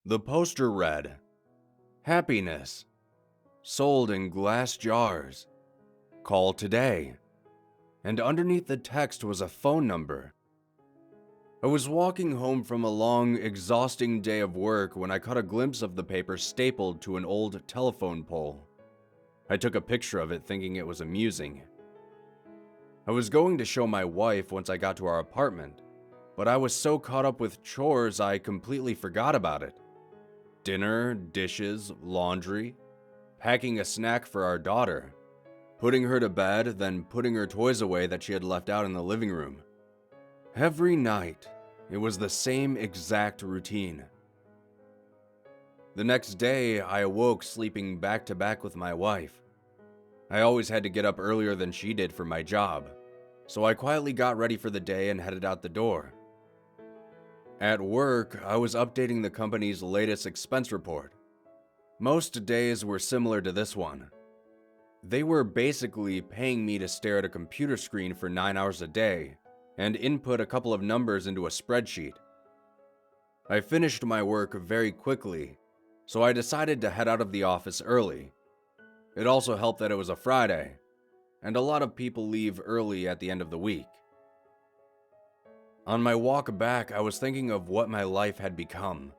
The poster read, "Happiness, sold in glass jars. Call today." And underneath the text was a phone number. I was walking home from a long, exhausting day of work when I caught a glimpse of the paper stapled to an old telephone pole. I took a picture of it thinking it was amusing. I was going to show my wife once I got to our apartment, but I was so caught up with chores I completely forgot about it. Dinner, dishes, laundry, packing a snack for our daughter, putting her to bed, then putting her toys away that she had left out in the living room. Every night, it was the same exact routine. The next day, I awoke sleeping back to back with my wife. I always had to get up earlier than she did for my job, so I quietly got ready for the day and headed out the door. At work, I was updating the company's latest expense report. Most days were similar to this one. They were basically paying me to stare at a computer screen for 9 hours a day and input a couple of numbers into a spreadsheet. I finished my work very quickly, so I decided to head out of the office early. It also helped that it was a Friday, and a lot of people leave early at the end of the week. On my walk back, I was thinking of what my life had become.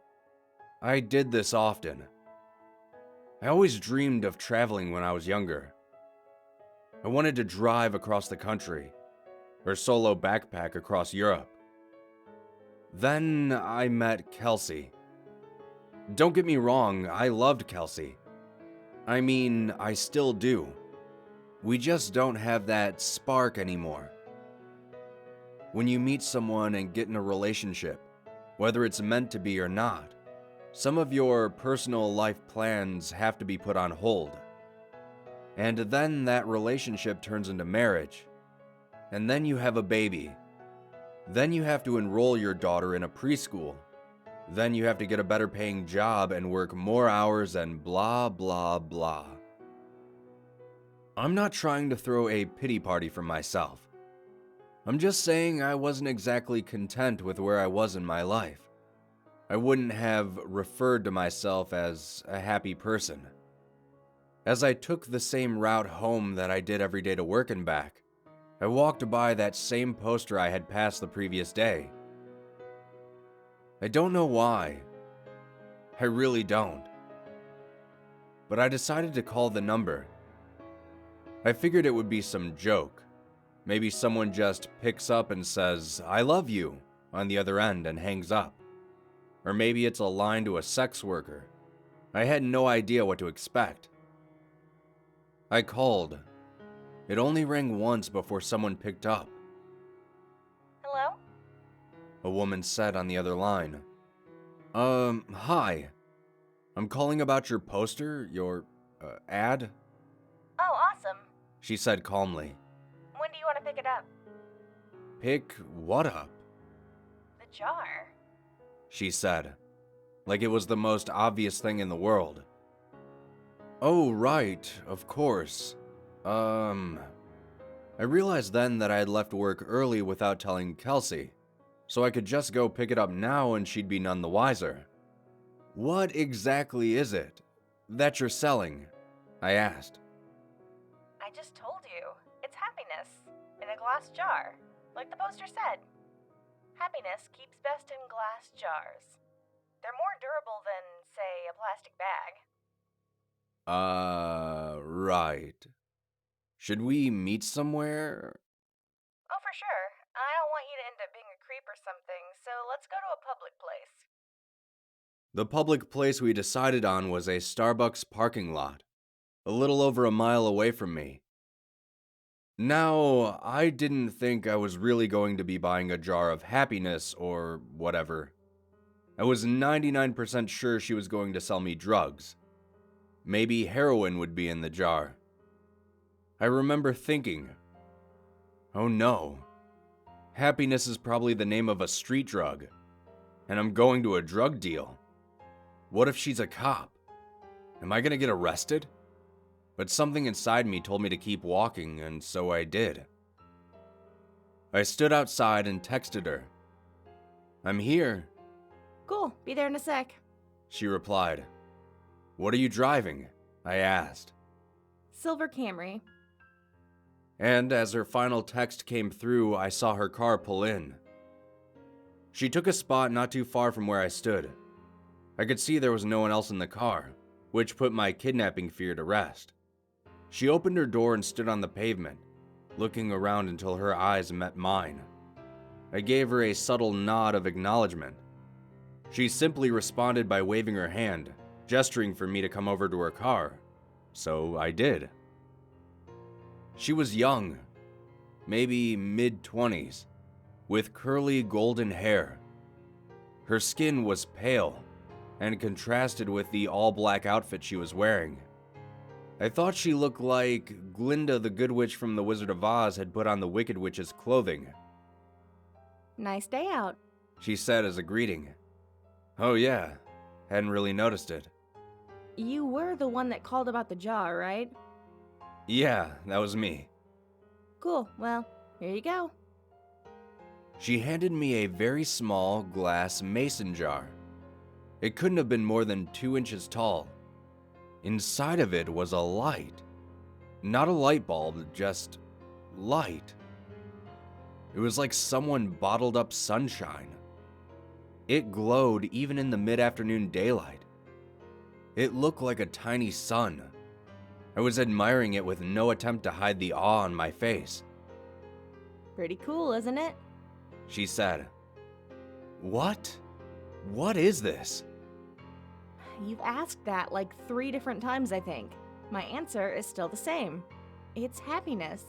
I did this often. I always dreamed of traveling when I was younger. I wanted to drive across the country, or solo backpack across Europe. Then I met Kelsey. Don't get me wrong, I loved Kelsey. I mean, I still do. We just don't have that spark anymore. When you meet someone and get in a relationship, whether it's meant to be or not, some of your personal life plans have to be put on hold. And then that relationship turns into marriage. And then you have a baby. Then you have to enroll your daughter in a preschool. Then you have to get a better paying job and work more hours and blah blah blah. I'm not trying to throw a pity party for myself. I'm just saying I wasn't exactly content with where I was in my life. I wouldn't have referred to myself as a happy person. As I took the same route home that I did every day to work and back, I walked by that same poster I had passed the previous day. I don't know why. I really don't. But I decided to call the number. I figured it would be some joke. Maybe someone just picks up and says, "I love you," on the other end and hangs up. Or maybe it's a line to a sex worker. I had no idea what to expect. I called. It only rang once before someone picked up. Hello? A woman said on the other line. Hi. I'm calling about your poster, your ad," Oh, awesome. she said calmly. When do you want to pick it up? "Pick what up?" The jar. she said, like it was the most obvious thing in the world. "Oh, right, of course. I realized then that I had left work early without telling Kelsey, so I could just go pick it up now and she'd be none the wiser." "What exactly is it that you're selling?" I asked. I just told you. It's happiness. In a glass jar. Like the poster said. Happiness keeps best in glass jars. They're more durable than, say, a plastic bag. Right. Should we meet somewhere? Oh, for sure. I don't want you to end up being a creep or something, so let's go to a public place. The public place we decided on was a Starbucks parking lot, a little over a mile away from me. Now, I didn't think I was really going to be buying a jar of happiness or whatever. I was 99% sure she was going to sell me drugs. Maybe heroin would be in the jar. I remember thinking, oh no, happiness is probably the name of a street drug, and I'm going to a drug deal. What if she's a cop? Am I gonna get arrested? But something inside me told me to keep walking, and so I did. I stood outside and texted her. "I'm here," Cool. Be there in a sec. she replied. What are you driving? I asked. Silver Camry. And as her final text came through, I saw her car pull in. She took a spot not too far from where I stood. I could see there was no one else in the car, which put my kidnapping fear to rest. She opened her door and stood on the pavement, looking around until her eyes met mine. I gave her a subtle nod of acknowledgement. She simply responded by waving her hand, gesturing for me to come over to her car, so I did. She was young, maybe mid-20s, with curly golden hair. Her skin was pale and contrasted with the all-black outfit she was wearing. I thought she looked like Glinda the Good Witch from The Wizard of Oz had put on the Wicked Witch's clothing. Nice day out, she said as a greeting. Oh yeah, hadn't really noticed it. You were the one that called about the jar, right? Yeah, that was me. Cool, well, here you go. She handed me a very small glass mason jar. It couldn't have been more than 2 inches tall. Inside of it was a light. Not a light bulb, just light. It was like someone bottled up sunshine. It glowed even in the mid-afternoon daylight. It looked like a tiny sun. I was admiring it with no attempt to hide the awe on my face. Pretty cool, isn't it? She said. What? What is this? You've asked that like 3 different times, I think. My answer is still the same. It's happiness.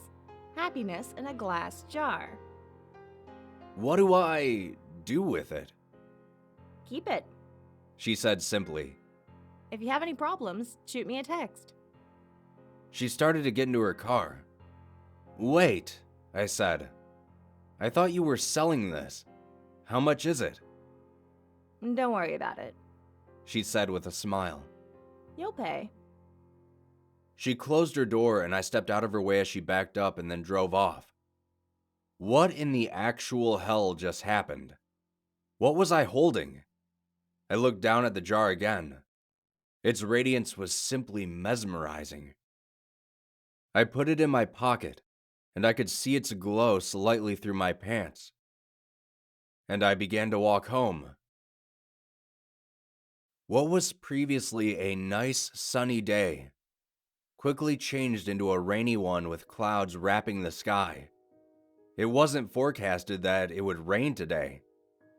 Happiness in a glass jar. What do I do with it? Keep it. She said simply. If you have any problems, shoot me a text. She started to get into her car. Wait, I said. I thought you were selling this. How much is it? Don't worry about it. She said with a smile. You'll pay. She closed her door and I stepped out of her way as she backed up and then drove off. What in the actual hell just happened? What was I holding? I looked down at the jar again. Its radiance was simply mesmerizing. I put it in my pocket, and I could see its glow slightly through my pants. And I began to walk home. What was previously a nice sunny day quickly changed into a rainy one with clouds wrapping the sky. It wasn't forecasted that it would rain today,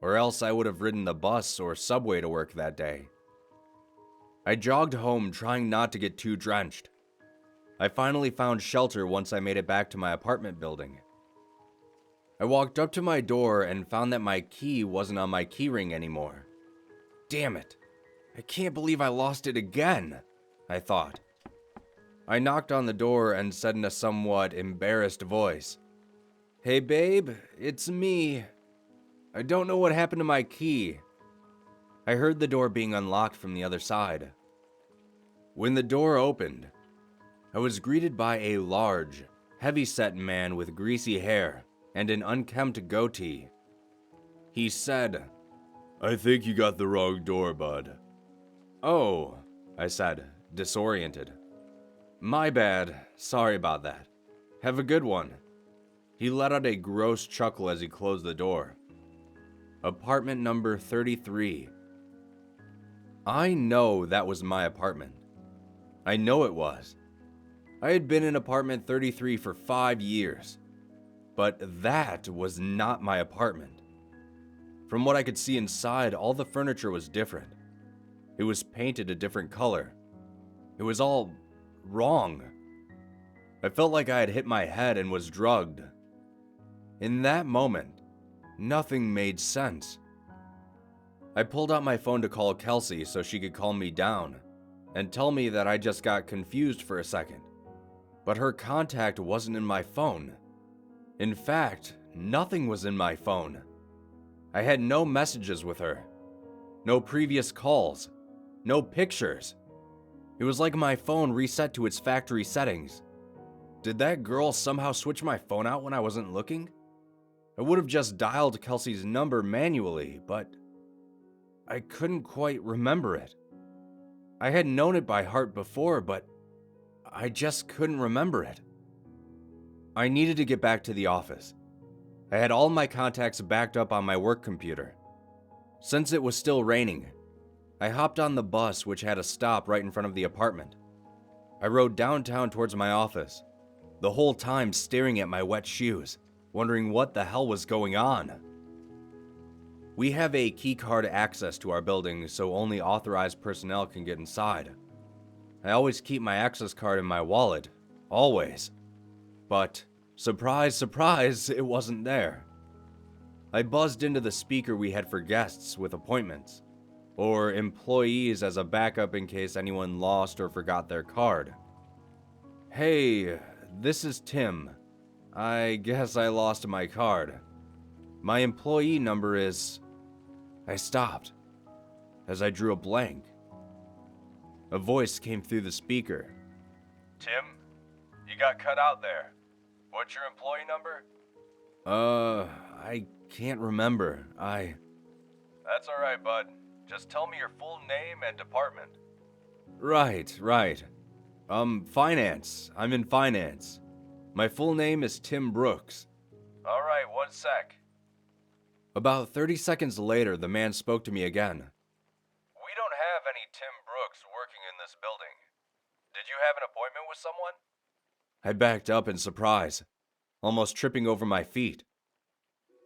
or else I would have ridden the bus or subway to work that day. I jogged home trying not to get too drenched. I finally found shelter once I made it back to my apartment building. I walked up to my door and found that my key wasn't on my keyring anymore. Damn it, I can't believe I lost it again, I thought. I knocked on the door and said in a somewhat embarrassed voice, "Hey babe, it's me. I don't know what happened to my key." I heard the door being unlocked from the other side. When the door opened, I was greeted by a large, heavy-set man with greasy hair and an unkempt goatee. He said, "I think you got the wrong door, bud." "Oh," I said, disoriented. "My bad, sorry about that. Have a good one." He let out a gross chuckle as he closed the door. Apartment number 33. I know that was my apartment. I know it was. I had been in apartment 33 for 5 years. But that was not my apartment. From what I could see inside, all the furniture was different. It was painted a different color. It was all wrong. I felt like I had hit my head and was drugged. In that moment, nothing made sense. I pulled out my phone to call Kelsey so she could calm me down and tell me that I just got confused for a second. But her contact wasn't in my phone. In fact, nothing was in my phone. I had no messages with her, no previous calls, no pictures. It was like my phone reset to its factory settings. Did that girl somehow switch my phone out when I wasn't looking? I would have just dialed Kelsey's number manually, but I couldn't quite remember it. I had known it by heart before, but I just couldn't remember it. I needed to get back to the office. I had all my contacts backed up on my work computer. Since it was still raining, I hopped on the bus, which had a stop right in front of the apartment. I rode downtown towards my office, the whole time staring at my wet shoes, wondering what the hell was going on. We have a keycard access to our building, so only authorized personnel can get inside. I always keep my access card in my wallet, always. But, surprise, surprise, it wasn't there. I buzzed into the speaker we had for guests with appointments, or employees as a backup in case anyone lost or forgot their card. Hey, this is Tim. I guess I lost my card. My employee number is... I stopped, as I drew a blank. A voice came through the speaker. Tim, you got cut out there. What's your employee number? I can't remember. That's alright, bud. Just tell me your full name and department. Right. Finance. I'm in finance. My full name is Tim Brooks. Alright, 1 sec. About 30 seconds later, the man spoke to me again. We don't have any Tim Brooks working in this building. Did you have an appointment with someone? I backed up in surprise, almost tripping over my feet.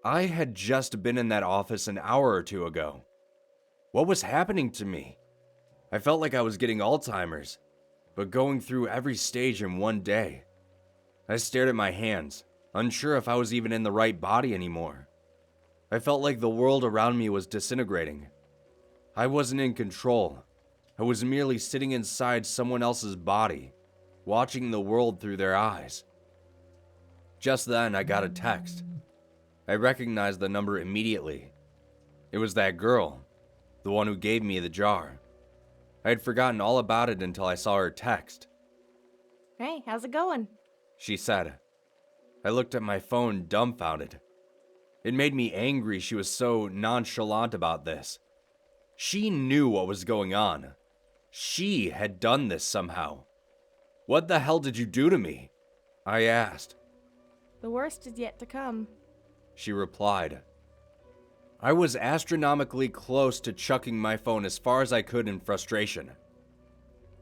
I had just been in that office an hour or two ago. What was happening to me? I felt like I was getting Alzheimer's, but going through every stage in one day. I stared at my hands, unsure if I was even in the right body anymore. I felt like the world around me was disintegrating. I wasn't in control. I was merely sitting inside someone else's body, watching the world through their eyes. Just then, I got a text. I recognized the number immediately. It was that girl, the one who gave me the jar. I had forgotten all about it until I saw her text. Hey, how's it going? She said. I looked at my phone dumbfounded. It made me angry she was so nonchalant about this. She knew what was going on. She had done this somehow. What the hell did you do to me? I asked. The worst is yet to come. She replied. I was astronomically close to chucking my phone as far as I could in frustration.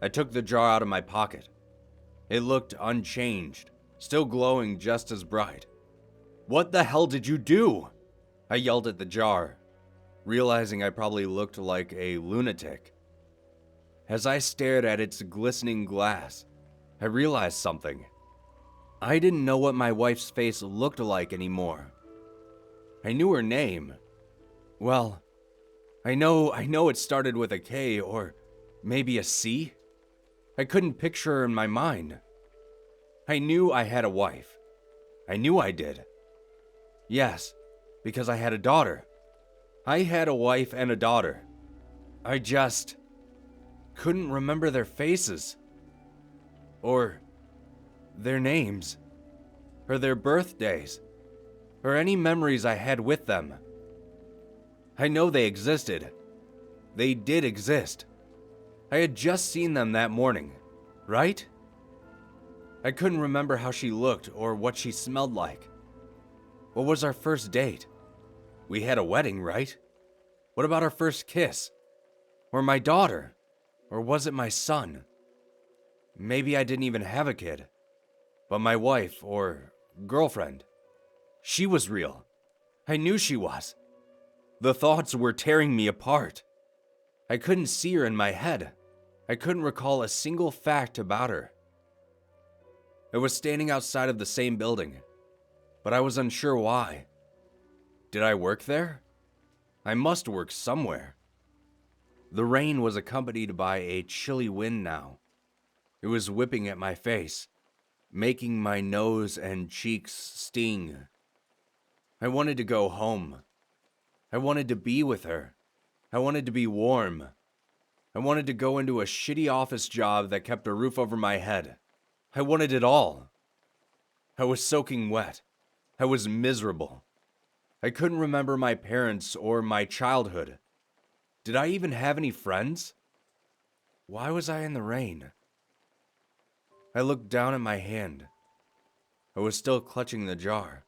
I took the jar out of my pocket. It looked unchanged, still glowing just as bright. What the hell did you do? I yelled at the jar, realizing I probably looked like a lunatic. As I stared at its glistening glass, I realized something. I didn't know what my wife's face looked like anymore. I knew her name. Well, I know it started with a K or maybe a C. I couldn't picture her in my mind. I knew I had a wife. I knew I did. Yes, because I had a daughter. I had a wife and a daughter. I just couldn't remember their faces. Or their names. Or their birthdays. Or any memories I had with them. I know they existed. They did exist. I had just seen them that morning, right? I couldn't remember how she looked or what she smelled like. What was our first date? We had a wedding, right? What about our first kiss? Or my daughter? Or was it my son? Maybe I didn't even have a kid. But my wife or girlfriend. She was real. I knew she was. The thoughts were tearing me apart. I couldn't see her in my head. I couldn't recall a single fact about her. I was standing outside of the same building, but I was unsure why. Did I work there? I must work somewhere. The rain was accompanied by a chilly wind now. It was whipping at my face, making my nose and cheeks sting. I wanted to go home. I wanted to be with her. I wanted to be warm. I wanted to go into a shitty office job that kept a roof over my head. I wanted it all. I was soaking wet. I was miserable. I couldn't remember my parents or my childhood. Did I even have any friends? Why was I in the rain? I looked down at my hand. I was still clutching the jar.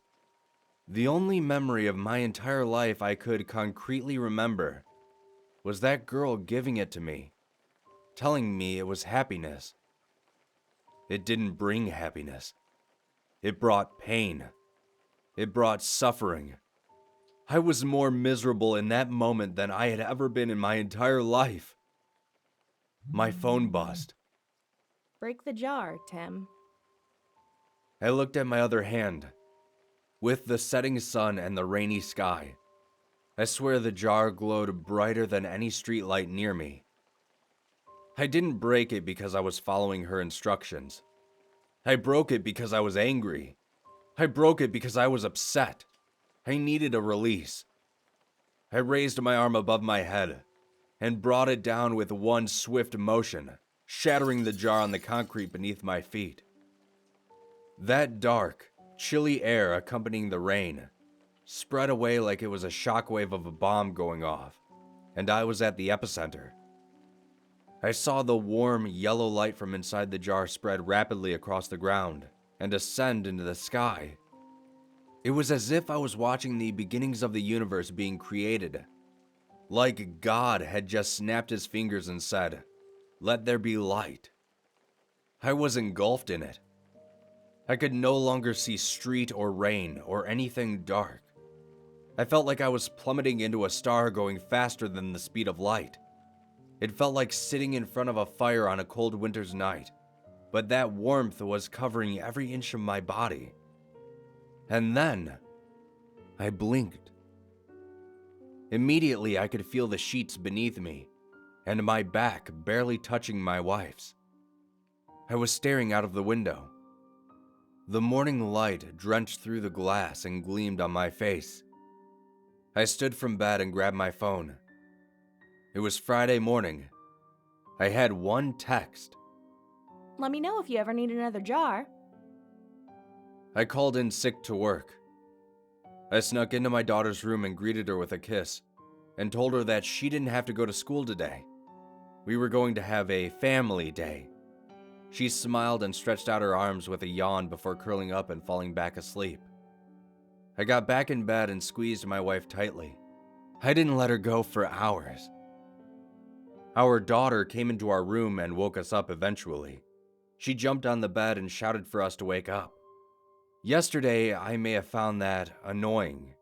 The only memory of my entire life I could concretely remember was that girl giving it to me, telling me it was happiness. It didn't bring happiness. It brought pain. It brought suffering. I was more miserable in that moment than I had ever been in my entire life. My phone buzzed. Break the jar, Tim. I looked at my other hand. With the setting sun and the rainy sky, I swear the jar glowed brighter than any streetlight near me. I didn't break it because I was following her instructions. I broke it because I was angry. I broke it because I was upset. I needed a release. I raised my arm above my head and brought it down with one swift motion, shattering the jar on the concrete beneath my feet. That dark, chilly air accompanying the rain spread away like it was a shockwave of a bomb going off, and I was at the epicenter. I saw the warm, yellow light from inside the jar spread rapidly across the ground and ascend into the sky. It was as if I was watching the beginnings of the universe being created. Like God had just snapped his fingers and said, "Let there be light." I was engulfed in it. I could no longer see street or rain or anything dark. I felt like I was plummeting into a star going faster than the speed of light. It felt like sitting in front of a fire on a cold winter's night, but that warmth was covering every inch of my body. And then, I blinked. Immediately, I could feel the sheets beneath me, and my back barely touching my wife's. I was staring out of the window. The morning light drenched through the glass and gleamed on my face. I stood from bed and grabbed my phone. It was Friday morning. I had one text. Let me know if you ever need another jar. I called in sick to work. I snuck into my daughter's room and greeted her with a kiss, and told her that she didn't have to go to school today. We were going to have a family day. She smiled and stretched out her arms with a yawn before curling up and falling back asleep. I got back in bed and squeezed my wife tightly. I didn't let her go for hours. Our daughter came into our room and woke us up eventually. She jumped on the bed and shouted for us to wake up. Yesterday, I may have found that annoying.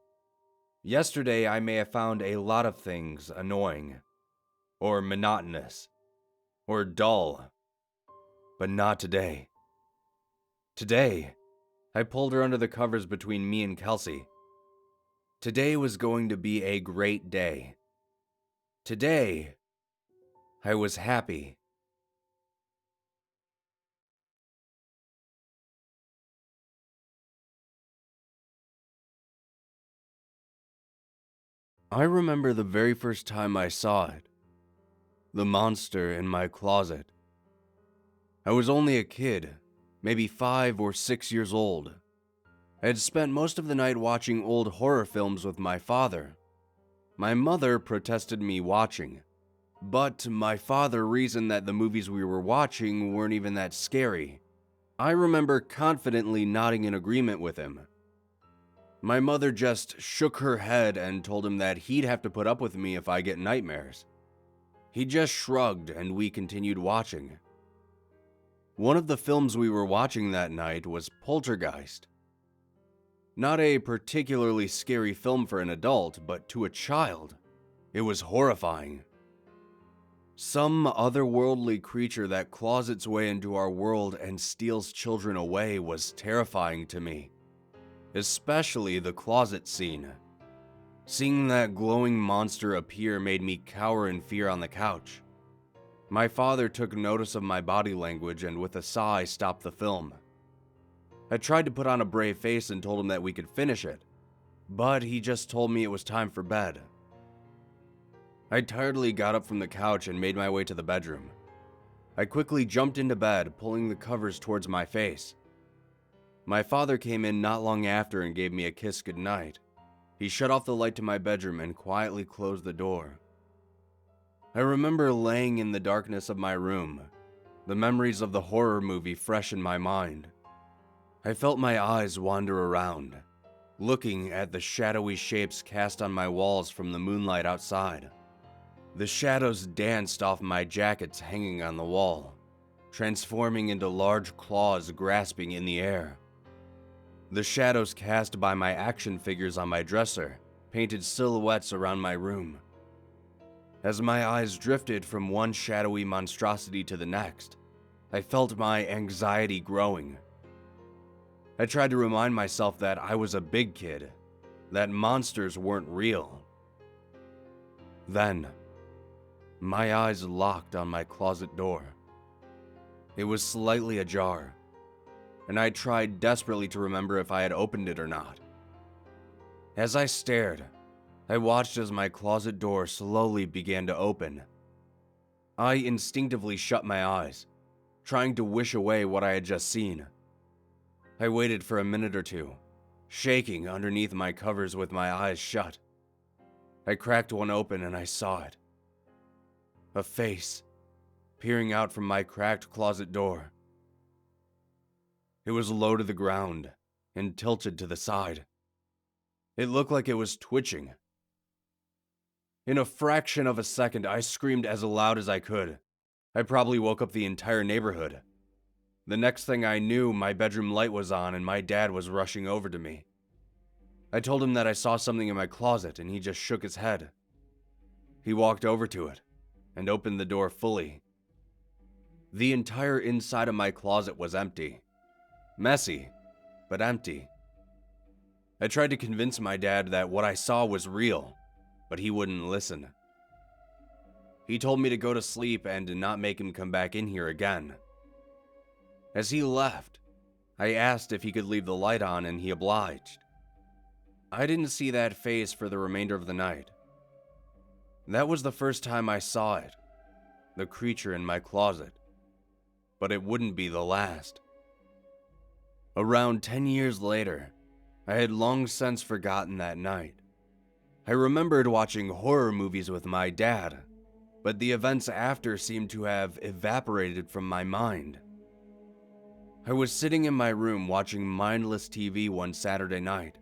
Yesterday, I may have found a lot of things annoying, or monotonous, or dull, but not today. Today, I pulled her under the covers between me and Kelsey. Today was going to be a great day. Today, I was happy. I remember the very first time I saw it. The monster in my closet. I was only a kid, maybe 5 or 6 years old. I had spent most of the night watching old horror films with my father. My mother protested me watching, but my father reasoned that the movies we were watching weren't even that scary. I remember confidently nodding in agreement with him. My mother just shook her head and told him that he'd have to put up with me if I get nightmares. He just shrugged and we continued watching. One of the films we were watching that night was Poltergeist. Not a particularly scary film for an adult, but to a child, it was horrifying. Some otherworldly creature that claws its way into our world and steals children away was terrifying to me. Especially the closet scene. Seeing that glowing monster appear made me cower in fear on the couch. My father took notice of my body language and with a sigh stopped the film. I tried to put on a brave face and told him that we could finish it, but he just told me it was time for bed. I tiredly got up from the couch and made my way to the bedroom. I quickly jumped into bed, pulling the covers towards my face. My father came in not long after and gave me a kiss goodnight. He shut off the light to my bedroom and quietly closed the door. I remember laying in the darkness of my room, the memories of the horror movie fresh in my mind. I felt my eyes wander around, looking at the shadowy shapes cast on my walls from the moonlight outside. The shadows danced off my jackets hanging on the wall, transforming into large claws grasping in the air. The shadows cast by my action figures on my dresser painted silhouettes around my room. As my eyes drifted from one shadowy monstrosity to the next, I felt my anxiety growing. I tried to remind myself that I was a big kid, that monsters weren't real. Then, my eyes locked on my closet door. It was slightly ajar, and I tried desperately to remember if I had opened it or not. As I stared, I watched as my closet door slowly began to open. I instinctively shut my eyes, trying to wish away what I had just seen. I waited for a minute or two, shaking underneath my covers with my eyes shut. I cracked one open and I saw it. A face, peering out from my cracked closet door. It was low to the ground and tilted to the side. It looked like it was twitching. In a fraction of a second, I screamed as loud as I could. I probably woke up the entire neighborhood. The next thing I knew, my bedroom light was on and my dad was rushing over to me. I told him that I saw something in my closet and he just shook his head. He walked over to it and opened the door fully. The entire inside of my closet was empty. Messy, but empty. I tried to convince my dad that what I saw was real, but he wouldn't listen. He told me to go to sleep and to not make him come back in here again. As he left, I asked if he could leave the light on and he obliged. I didn't see that face for the remainder of the night. That was the first time I saw it, the creature in my closet. But it wouldn't be the last. Around 10 years later, I had long since forgotten that night. I remembered watching horror movies with my dad, but the events after seemed to have evaporated from my mind. I was sitting in my room watching mindless TV one Saturday night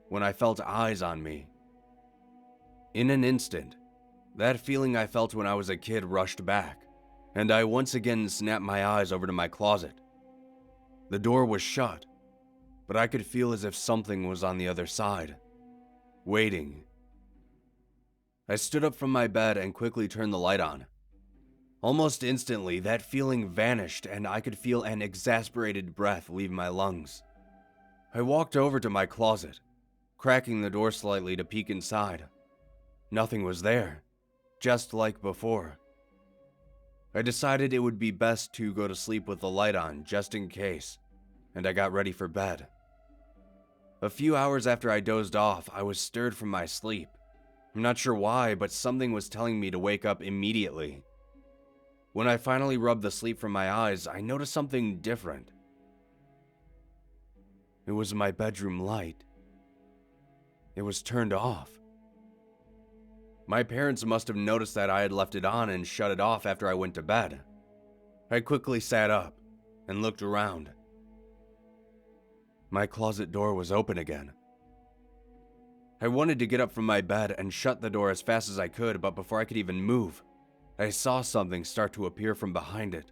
when I felt eyes on me. In an instant, that feeling I felt when I was a kid rushed back, and I once again snapped my eyes over to my closet. The door was shut, but I could feel as if something was on the other side, waiting. I stood up from my bed and quickly turned the light on. Almost instantly, that feeling vanished and I could feel an exasperated breath leave my lungs. I walked over to my closet, cracking the door slightly to peek inside. Nothing was there, just like before. I decided it would be best to go to sleep with the light on just in case, and I got ready for bed. A few hours after I dozed off, I was stirred from my sleep. I'm not sure why, but something was telling me to wake up immediately. When I finally rubbed the sleep from my eyes, I noticed something different. It was my bedroom light. It was turned off. My parents must have noticed that I had left it on and shut it off after I went to bed. I quickly sat up and looked around. My closet door was open again. I wanted to get up from my bed and shut the door as fast as I could, but before I could even move, I saw something start to appear from behind it.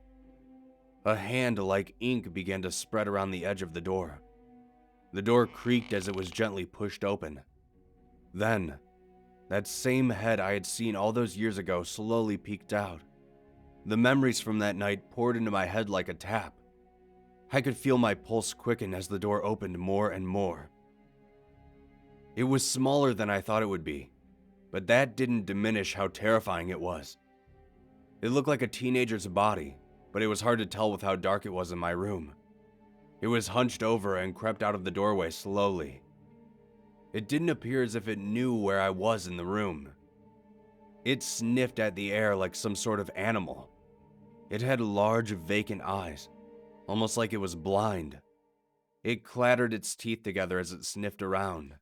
A hand like ink began to spread around the edge of the door. The door creaked as it was gently pushed open. Then, that same head I had seen all those years ago slowly peeked out. The memories from that night poured into my head like a tap. I could feel my pulse quicken as the door opened more and more. It was smaller than I thought it would be, but that didn't diminish how terrifying it was. It looked like a teenager's body, but it was hard to tell with how dark it was in my room. It was hunched over and crept out of the doorway slowly. It didn't appear as if it knew where I was in the room. It sniffed at the air like some sort of animal. It had large, vacant eyes, almost like it was blind. It clattered its teeth together as it sniffed around.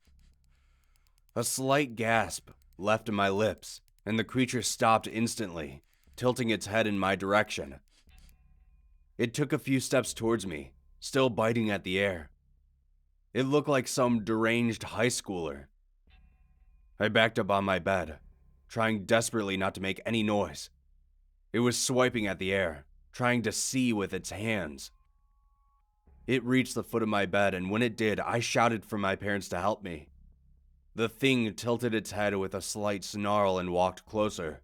A slight gasp left my lips, and the creature stopped instantly, tilting its head in my direction. It took a few steps towards me, still biting at the air. It looked like some deranged high schooler. I backed up on my bed, trying desperately not to make any noise. It was swiping at the air, trying to see with its hands. It reached the foot of my bed, and when it did, I shouted for my parents to help me. The thing tilted its head with a slight snarl and walked closer.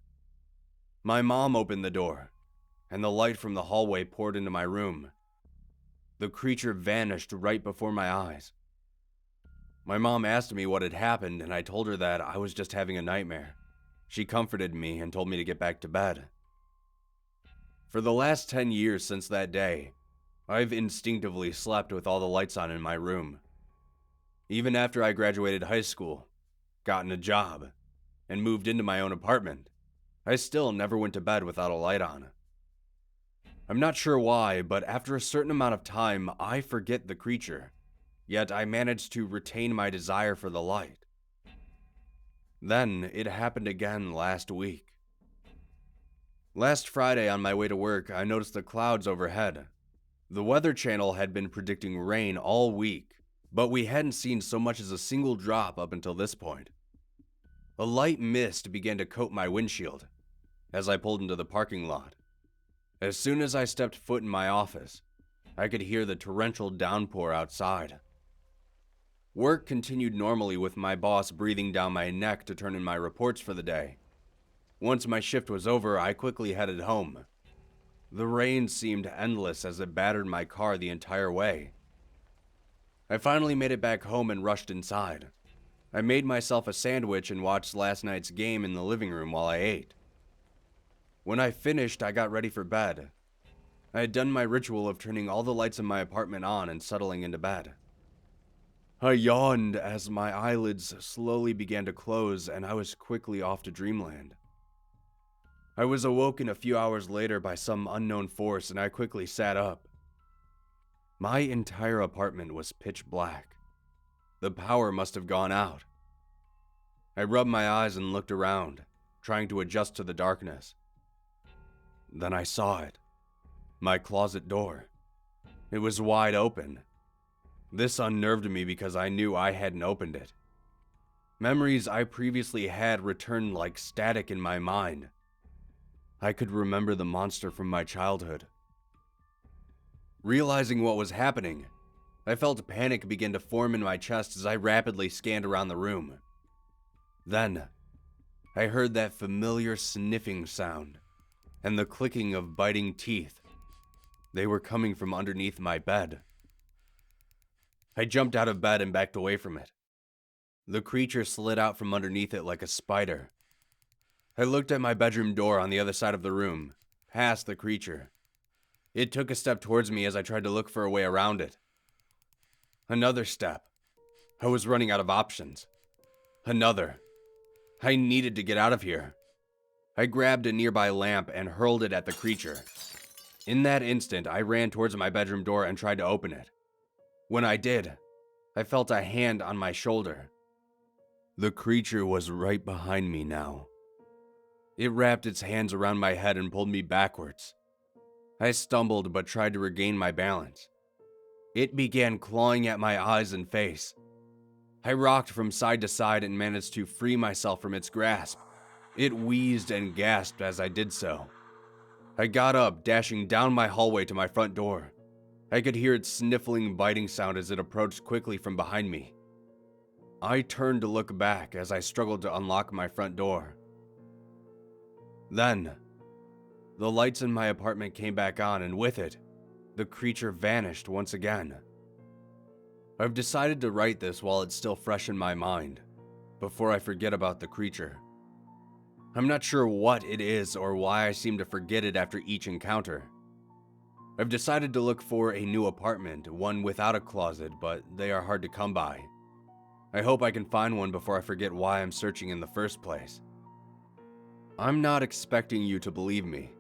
My mom opened the door, and the light from the hallway poured into my room. The creature vanished right before my eyes. My mom asked me what had happened, and I told her that I was just having a nightmare. She comforted me and told me to get back to bed. For the last 10 years since that day, I've instinctively slept with all the lights on in my room. Even after I graduated high school, gotten a job, and moved into my own apartment, I still never went to bed without a light on. I'm not sure why, but after a certain amount of time, I forget the creature, yet I managed to retain my desire for the light. Then it happened again last week. Last Friday on my way to work, I noticed the clouds overhead. The Weather Channel had been predicting rain all week, but we hadn't seen so much as a single drop up until this point. A light mist began to coat my windshield as I pulled into the parking lot. As soon as I stepped foot in my office, I could hear the torrential downpour outside. Work continued normally with my boss breathing down my neck to turn in my reports for the day. Once my shift was over, I quickly headed home. The rain seemed endless as it battered my car the entire way. I finally made it back home and rushed inside. I made myself a sandwich and watched last night's game in the living room while I ate. When I finished, I got ready for bed. I had done my ritual of turning all the lights in my apartment on and settling into bed. I yawned as my eyelids slowly began to close and I was quickly off to dreamland. I was awoken a few hours later by some unknown force and I quickly sat up. My entire apartment was pitch black. The power must have gone out. I rubbed my eyes and looked around, trying to adjust to the darkness. Then I saw it. My closet door. It was wide open. This unnerved me because I knew I hadn't opened it. Memories I previously had returned like static in my mind. I could remember the monster from my childhood. Realizing what was happening, I felt panic begin to form in my chest as I rapidly scanned around the room. Then, I heard that familiar sniffing sound and the clicking of biting teeth. They were coming from underneath my bed. I jumped out of bed and backed away from it. The creature slid out from underneath it like a spider. I looked at my bedroom door on the other side of the room, past the creature. It took a step towards me as I tried to look for a way around it. Another step. I was running out of options. Another. I needed to get out of here. I grabbed a nearby lamp and hurled it at the creature. In that instant, I ran towards my bedroom door and tried to open it. When I did, I felt a hand on my shoulder. The creature was right behind me now. It wrapped its hands around my head and pulled me backwards. I stumbled but tried to regain my balance. It began clawing at my eyes and face. I rocked from side to side and managed to free myself from its grasp. It wheezed and gasped as I did so. I got up, dashing down my hallway to my front door. I could hear its sniffling, biting sound as it approached quickly from behind me. I turned to look back as I struggled to unlock my front door. Then, the lights in my apartment came back on, and with it, the creature vanished once again. I've decided to write this while it's still fresh in my mind, before I forget about the creature. I'm not sure what it is or why I seem to forget it after each encounter. I've decided to look for a new apartment, one without a closet, but they are hard to come by. I hope I can find one before I forget why I'm searching in the first place. I'm not expecting you to believe me.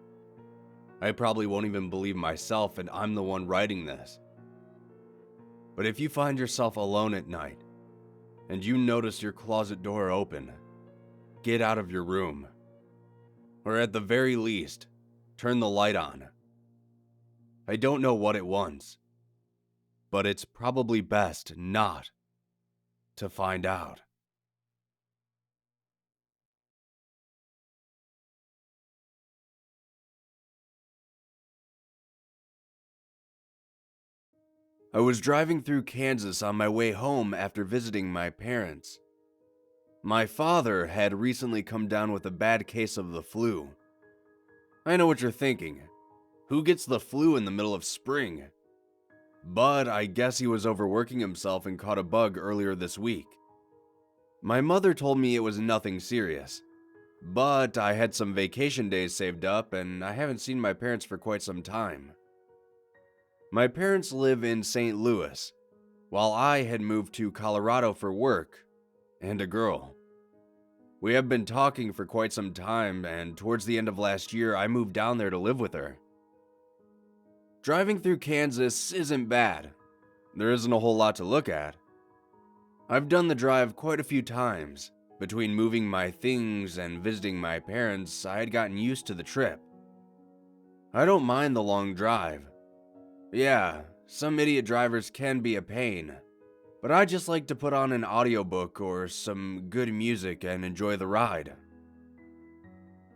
I probably won't even believe myself, and I'm the one writing this. But if you find yourself alone at night, and you notice your closet door open, get out of your room Or at the very least, turn the light on. I don't know what it was, but it's probably best not to find out. I was driving through Kansas on my way home after visiting my parents. My father had recently come down with a bad case of the flu. I know what you're thinking. Who gets the flu in the middle of spring? But I guess he was overworking himself and caught a bug earlier this week. My mother told me it was nothing serious, but I had some vacation days saved up and I haven't seen my parents for quite some time. My parents live in St. Louis, while I had moved to Colorado for work and a girl. We have been talking for quite some time, and towards the end of last year, I moved down there to live with her. Driving through Kansas isn't bad. There isn't a whole lot to look at. I've done the drive quite a few times. Between moving my things and visiting my parents, I had gotten used to the trip. I don't mind the long drive. Yeah, some idiot drivers can be a pain, but I just like to put on an audiobook or some good music and enjoy the ride.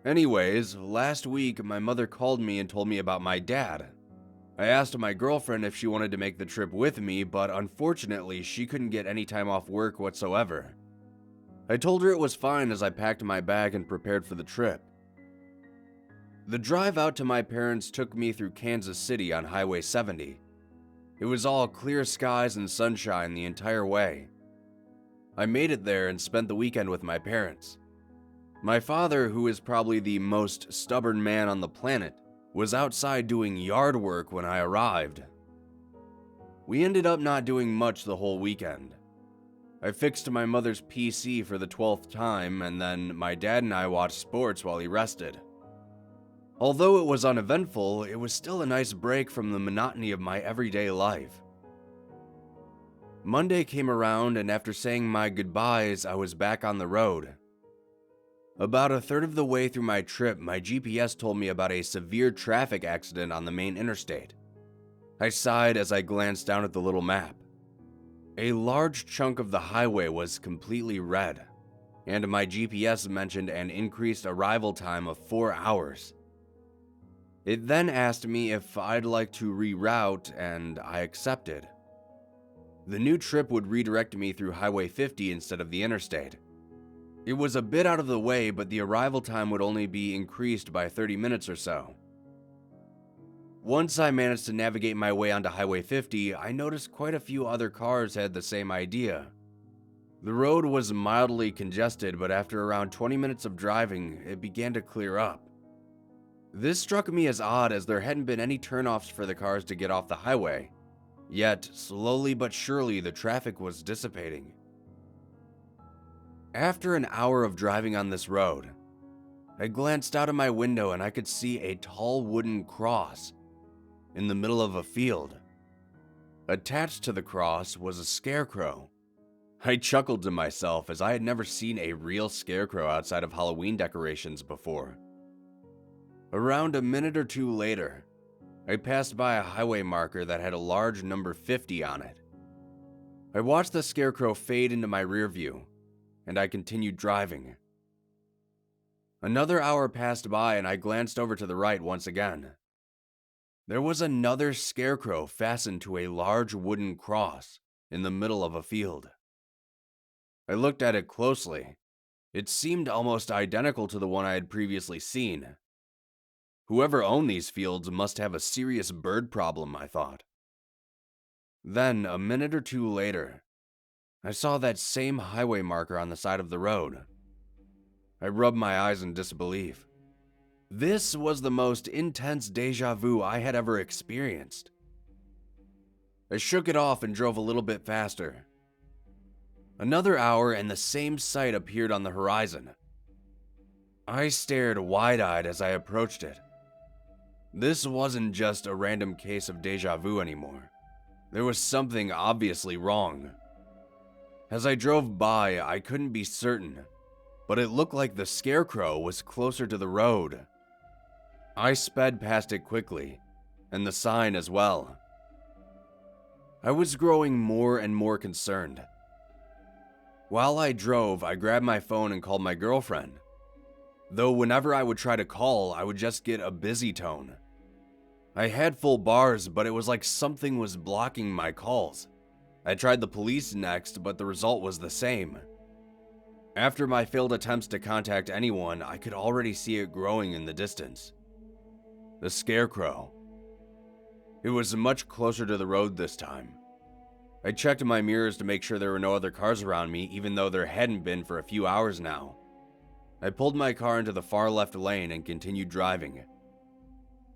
Anyways, last week my mother called me and told me about my dad. I asked my girlfriend if she wanted to make the trip with me, but unfortunately she couldn't get any time off work whatsoever. I told her it was fine as I packed my bag and prepared for the trip. The drive out to my parents took me through Kansas City on Highway 70. It was all clear skies and sunshine the entire way. I made it there and spent the weekend with my parents. My father, who is probably the most stubborn man on the planet, was outside doing yard work when I arrived. We ended up not doing much the whole weekend. I fixed my mother's PC for the 12th time, and then my dad and I watched sports while he rested. Although it was uneventful, it was still a nice break from the monotony of my everyday life. Monday came around, and after saying my goodbyes, I was back on the road. About a third of the way through my trip, my GPS told me about a severe traffic accident on the main interstate. I sighed as I glanced down at the little map. A large chunk of the highway was completely red, and my GPS mentioned an increased arrival time of 4 hours. It then asked me if I'd like to reroute, and I accepted. The new trip would redirect me through Highway 50 instead of the interstate. It was a bit out of the way, but the arrival time would only be increased by 30 minutes or so. Once I managed to navigate my way onto Highway 50, I noticed quite a few other cars had the same idea. The road was mildly congested, but after around 20 minutes of driving, it began to clear up. This struck me as odd as there hadn't been any turnoffs for the cars to get off the highway, yet slowly but surely the traffic was dissipating. After an hour of driving on this road, I glanced out of my window and I could see a tall wooden cross in the middle of a field. Attached to the cross was a scarecrow. I chuckled to myself as I had never seen a real scarecrow outside of Halloween decorations before. Around a minute or two later, I passed by a highway marker that had a large number 50 on it. I watched the scarecrow fade into my rear view, and I continued driving. Another hour passed by and I glanced over to the right once again. There was another scarecrow fastened to a large wooden cross in the middle of a field. I looked at it closely. It seemed almost identical to the one I had previously seen. Whoever owned these fields must have a serious bird problem, I thought. Then, a minute or two later, I saw that same highway marker on the side of the road. I rubbed my eyes in disbelief. This was the most intense deja vu I had ever experienced. I shook it off and drove a little bit faster. Another hour and the same sight appeared on the horizon. I stared wide-eyed as I approached it. This wasn't just a random case of deja vu anymore. There was something obviously wrong. As I drove by, I couldn't be certain, but it looked like the scarecrow was closer to the road. I sped past it quickly, and the sign as well. I was growing more and more concerned. While I drove, I grabbed my phone and called my girlfriend. Though whenever I would try to call, I would just get a busy tone. I had full bars, but it was like something was blocking my calls. I tried the police next, but the result was the same. After my failed attempts to contact anyone, I could already see it growing in the distance. The scarecrow. It was much closer to the road this time. I checked my mirrors to make sure there were no other cars around me, even though there hadn't been for a few hours now. I pulled my car into the far left lane and continued driving.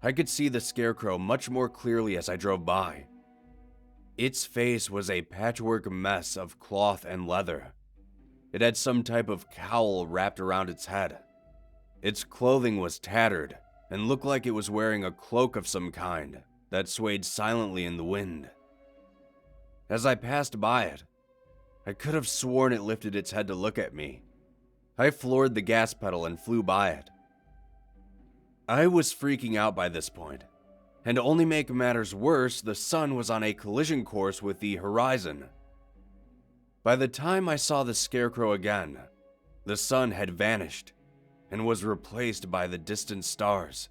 I could see the scarecrow much more clearly as I drove by. Its face was a patchwork mess of cloth and leather. It had some type of cowl wrapped around its head. Its clothing was tattered and looked like it was wearing a cloak of some kind that swayed silently in the wind. As I passed by it, I could have sworn it lifted its head to look at me. I floored the gas pedal and flew by it. I was freaking out by this point, and to only make matters worse, the sun was on a collision course with the horizon. By the time I saw the scarecrow again, the sun had vanished and was replaced by the distant stars.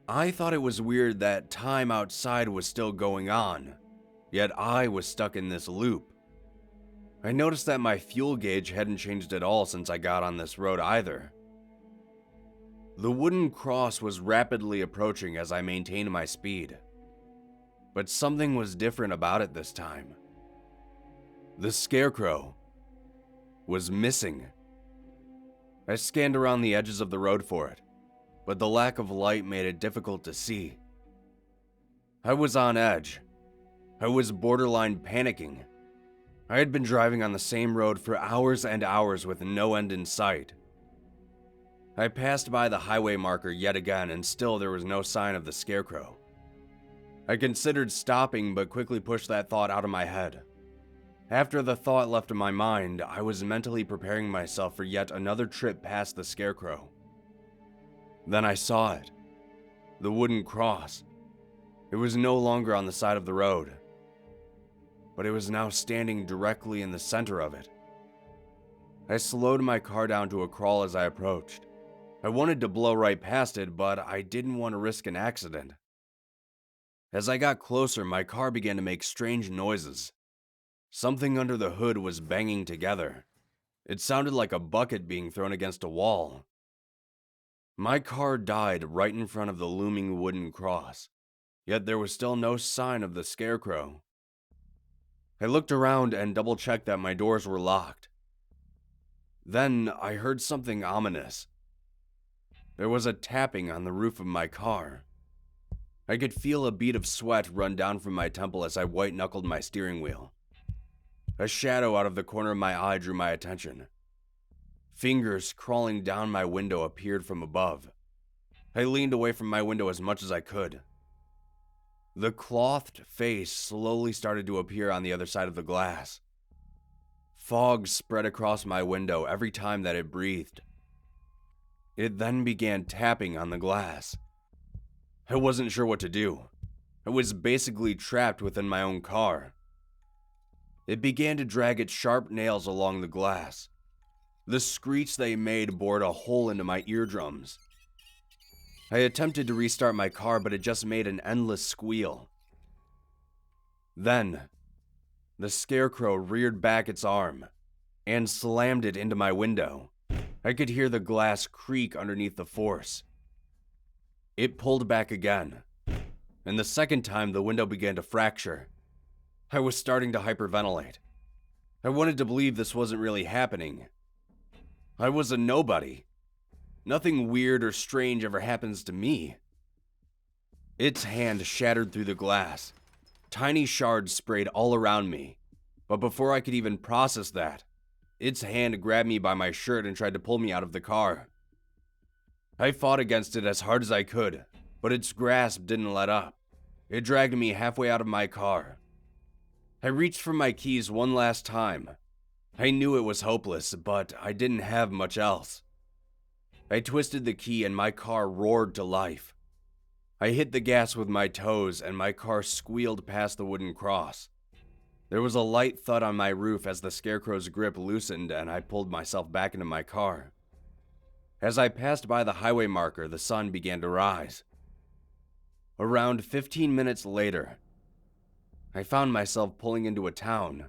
I thought it was weird that time outside was still going on, yet I was stuck in this loop. I noticed that my fuel gauge hadn't changed at all since I got on this road either. The wooden cross was rapidly approaching as I maintained my speed. But something was different about it this time. The scarecrow was missing. I scanned around the edges of the road for it, but the lack of light made it difficult to see. I was on edge. I was borderline panicking. I had been driving on the same road for hours and hours with no end in sight. I passed by the highway marker yet again, and still there was no sign of the scarecrow. I considered stopping, but quickly pushed that thought out of my head. After the thought left my mind, I was mentally preparing myself for yet another trip past the scarecrow. Then I saw it. The wooden cross. It was no longer on the side of the road, but it was now standing directly in the center of it. I slowed my car down to a crawl as I approached. I wanted to blow right past it, but I didn't want to risk an accident. As I got closer, my car began to make strange noises. Something under the hood was banging together. It sounded like a bucket being thrown against a wall. My car died right in front of the looming wooden cross, yet there was still no sign of the scarecrow. I looked around and double-checked that my doors were locked. Then I heard something ominous. There was a tapping on the roof of my car. I could feel a bead of sweat run down from my temple as I white-knuckled my steering wheel. A shadow out of the corner of my eye drew my attention. Fingers crawling down my window appeared from above. I leaned away from my window as much as I could. The clothed face slowly started to appear on the other side of the glass. Fog spread across my window every time that it breathed. It then began tapping on the glass. I wasn't sure what to do. I was basically trapped within my own car. It began to drag its sharp nails along the glass. The screech they made bored a hole into my eardrums. I attempted to restart my car, but it just made an endless squeal. Then, the scarecrow reared back its arm and slammed it into my window. I could hear the glass creak underneath the force. It pulled back again, and the second time the window began to fracture. I was starting to hyperventilate. I wanted to believe this wasn't really happening. I was a nobody. Nothing weird or strange ever happens to me. Its hand shattered through the glass. Tiny shards sprayed all around me. But before I could even process that, its hand grabbed me by my shirt and tried to pull me out of the car. I fought against it as hard as I could, but its grasp didn't let up. It dragged me halfway out of my car. I reached for my keys one last time. I knew it was hopeless, but I didn't have much else. I twisted the key and my car roared to life. I hit the gas with my toes and my car squealed past the wooden cross. There was a light thud on my roof as the scarecrow's grip loosened and I pulled myself back into my car. As I passed by the highway marker, the sun began to rise. Around 15 minutes later, I found myself pulling into a town.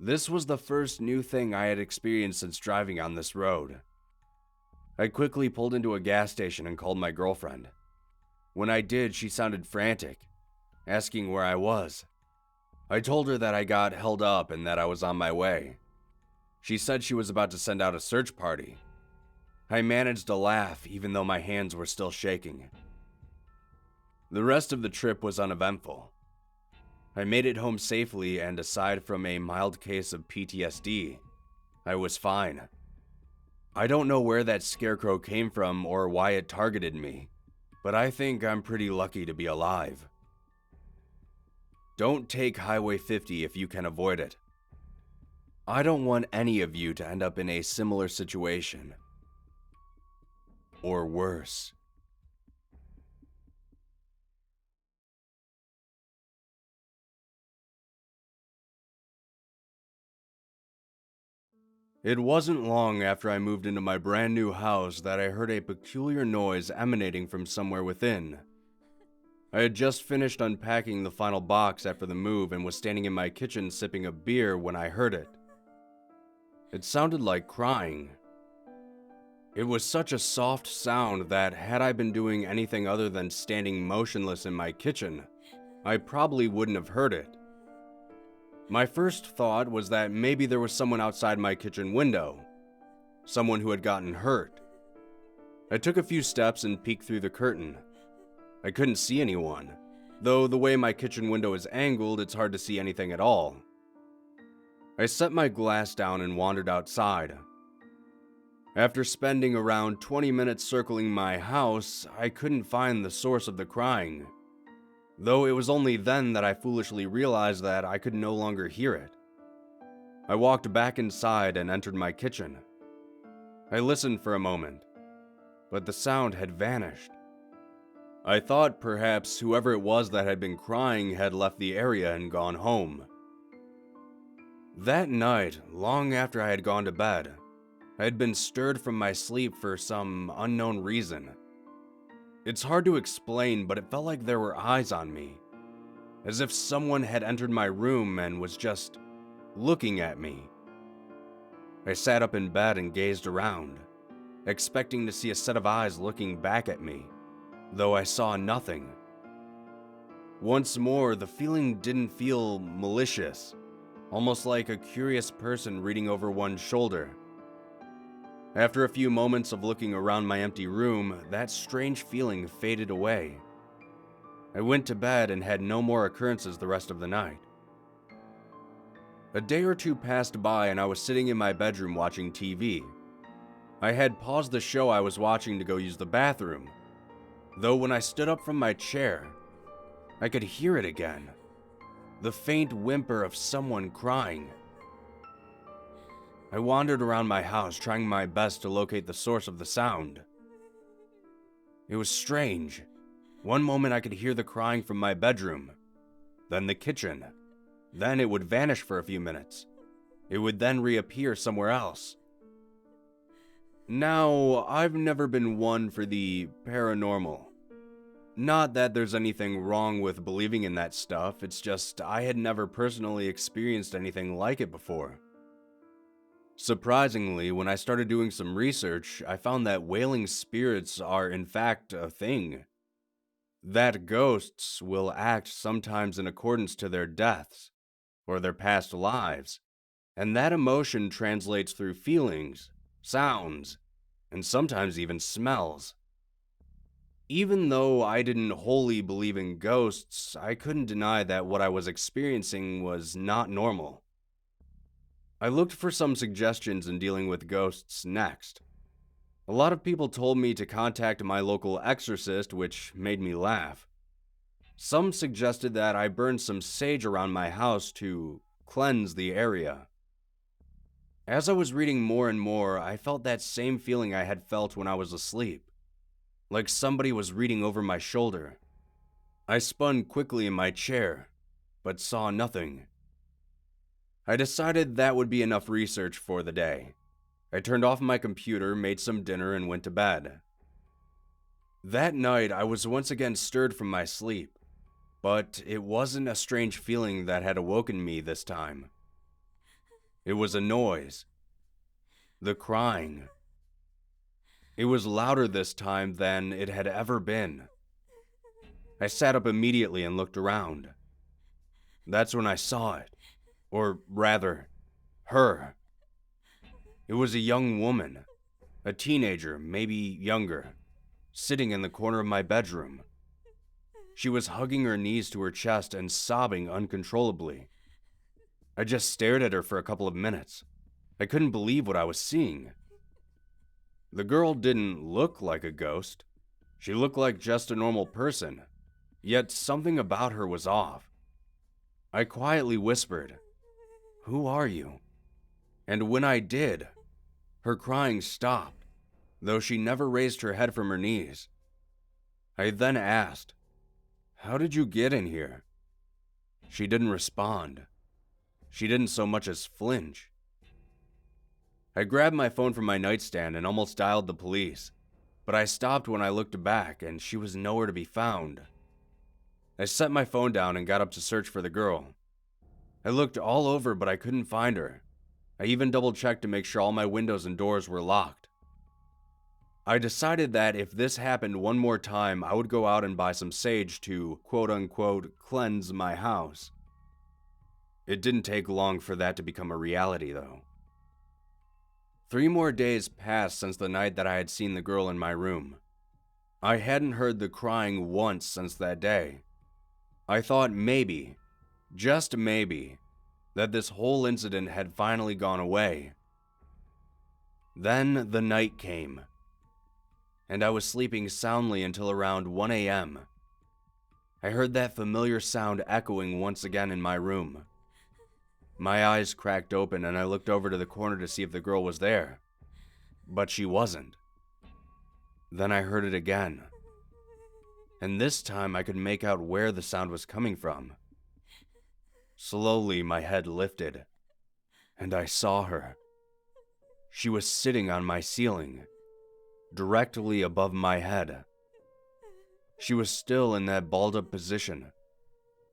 This was the first new thing I had experienced since driving on this road. I quickly pulled into a gas station and called my girlfriend. When I did, she sounded frantic, asking where I was. I told her that I got held up and that I was on my way. She said she was about to send out a search party. I managed to laugh even though my hands were still shaking. The rest of the trip was uneventful. I made it home safely and aside from a mild case of PTSD, I was fine. I don't know where that scarecrow came from or why it targeted me, but I think I'm pretty lucky to be alive. Don't take Highway 50 if you can avoid it. I don't want any of you to end up in a similar situation. Or worse. It wasn't long after I moved into my brand new house that I heard a peculiar noise emanating from somewhere within. I had just finished unpacking the final box after the move and was standing in my kitchen sipping a beer when I heard it. It sounded like crying. It was such a soft sound that had I been doing anything other than standing motionless in my kitchen, I probably wouldn't have heard it. My first thought was that maybe there was someone outside my kitchen window, someone who had gotten hurt. I took a few steps and peeked through the curtain. I couldn't see anyone, though the way my kitchen window is angled, it's hard to see anything at all. I set my glass down and wandered outside. After spending around 20 minutes circling my house, I couldn't find the source of the crying, though it was only then that I foolishly realized that I could no longer hear it. I walked back inside and entered my kitchen. I listened for a moment, but the sound had vanished. I thought perhaps whoever it was that had been crying had left the area and gone home. That night, long after I had gone to bed, I had been stirred from my sleep for some unknown reason. It's hard to explain, but it felt like there were eyes on me, as if someone had entered my room and was just looking at me. I sat up in bed and gazed around, expecting to see a set of eyes looking back at me, though I saw nothing. Once more, the feeling didn't feel malicious, almost like a curious person reading over one's shoulder. After a few moments of looking around my empty room, that strange feeling faded away. I went to bed and had no more occurrences the rest of the night. A day or two passed by and I was sitting in my bedroom watching TV. I had paused the show I was watching to go use the bathroom, though when I stood up from my chair, I could hear it again. The faint whimper of someone crying. I wandered around my house trying my best to locate the source of the sound. It was strange. One moment I could hear the crying from my bedroom, then the kitchen. Then it would vanish for a few minutes. It would then reappear somewhere else. Now, I've never been one for the paranormal. Not that there's anything wrong with believing in that stuff, it's just I had never personally experienced anything like it before. Surprisingly, when I started doing some research, I found that wailing spirits are in fact a thing. That ghosts will act sometimes in accordance to their deaths, or their past lives, and that emotion translates through feelings, sounds, and sometimes even smells. Even though I didn't wholly believe in ghosts, I couldn't deny that what I was experiencing was not normal. I looked for some suggestions in dealing with ghosts next. A lot of people told me to contact my local exorcist, which made me laugh. Some suggested that I burn some sage around my house to cleanse the area. As I was reading more and more, I felt that same feeling I had felt when I was asleep, like somebody was reading over my shoulder. I spun quickly in my chair, but saw nothing. I decided that would be enough research for the day. I turned off my computer, made some dinner, and went to bed. That night, I was once again stirred from my sleep, but it wasn't a strange feeling that had awoken me this time. It was a noise. The crying. It was louder this time than it had ever been. I sat up immediately and looked around. That's when I saw it. Or rather, her. It was a young woman, a teenager, maybe younger, sitting in the corner of my bedroom. She was hugging her knees to her chest and sobbing uncontrollably. I just stared at her for a couple of minutes. I couldn't believe what I was seeing. The girl didn't look like a ghost. She looked like just a normal person, yet something about her was off. I quietly whispered, "Who are you?" And when I did, her crying stopped, though she never raised her head from her knees. I then asked, "How did you get in here?" She didn't respond. She didn't so much as flinch. I grabbed my phone from my nightstand and almost dialed the police, but I stopped when I looked back and she was nowhere to be found. I set my phone down and got up to search for the girl. I looked all over, but I couldn't find her. I even double-checked to make sure all my windows and doors were locked. I decided that if this happened one more time, I would go out and buy some sage to, quote-unquote, cleanse my house. It didn't take long for that to become a reality, though. 3 more days passed since the night that I had seen the girl in my room. I hadn't heard the crying once since that day. I thought maybe, just maybe, that this whole incident had finally gone away. Then the night came, and I was sleeping soundly until around 1 a.m. I heard that familiar sound echoing once again in my room. My eyes cracked open and I looked over to the corner to see if the girl was there, but she wasn't. Then I heard it again, and this time I could make out where the sound was coming from. Slowly my head lifted, and I saw her. She was sitting on my ceiling, directly above my head. She was still in that balled-up position,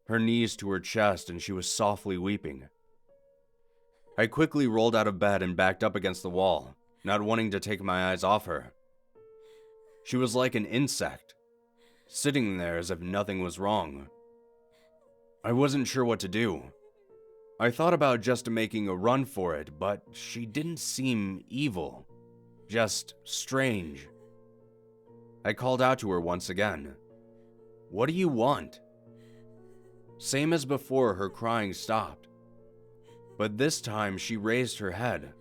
her knees to her chest, and she was softly weeping. I quickly rolled out of bed and backed up against the wall, not wanting to take my eyes off her. She was like an insect, sitting there as if nothing was wrong. I wasn't sure what to do. I thought about just making a run for it, but she didn't seem evil, just strange. I called out to her once again. "What do you want?" Same as before, her crying stopped, but this time she raised her head.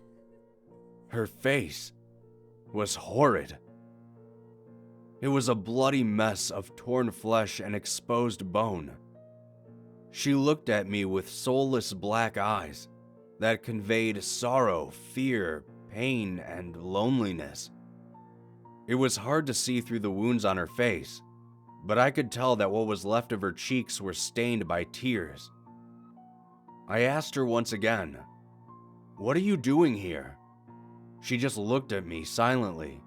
Her face was horrid. It was a bloody mess of torn flesh and exposed bone. She looked at me with soulless black eyes that conveyed sorrow, fear, pain, and loneliness. It was hard to see through the wounds on her face, but I could tell that what was left of her cheeks were stained by tears. I asked her once again, "What are you doing here?" She just looked at me silently.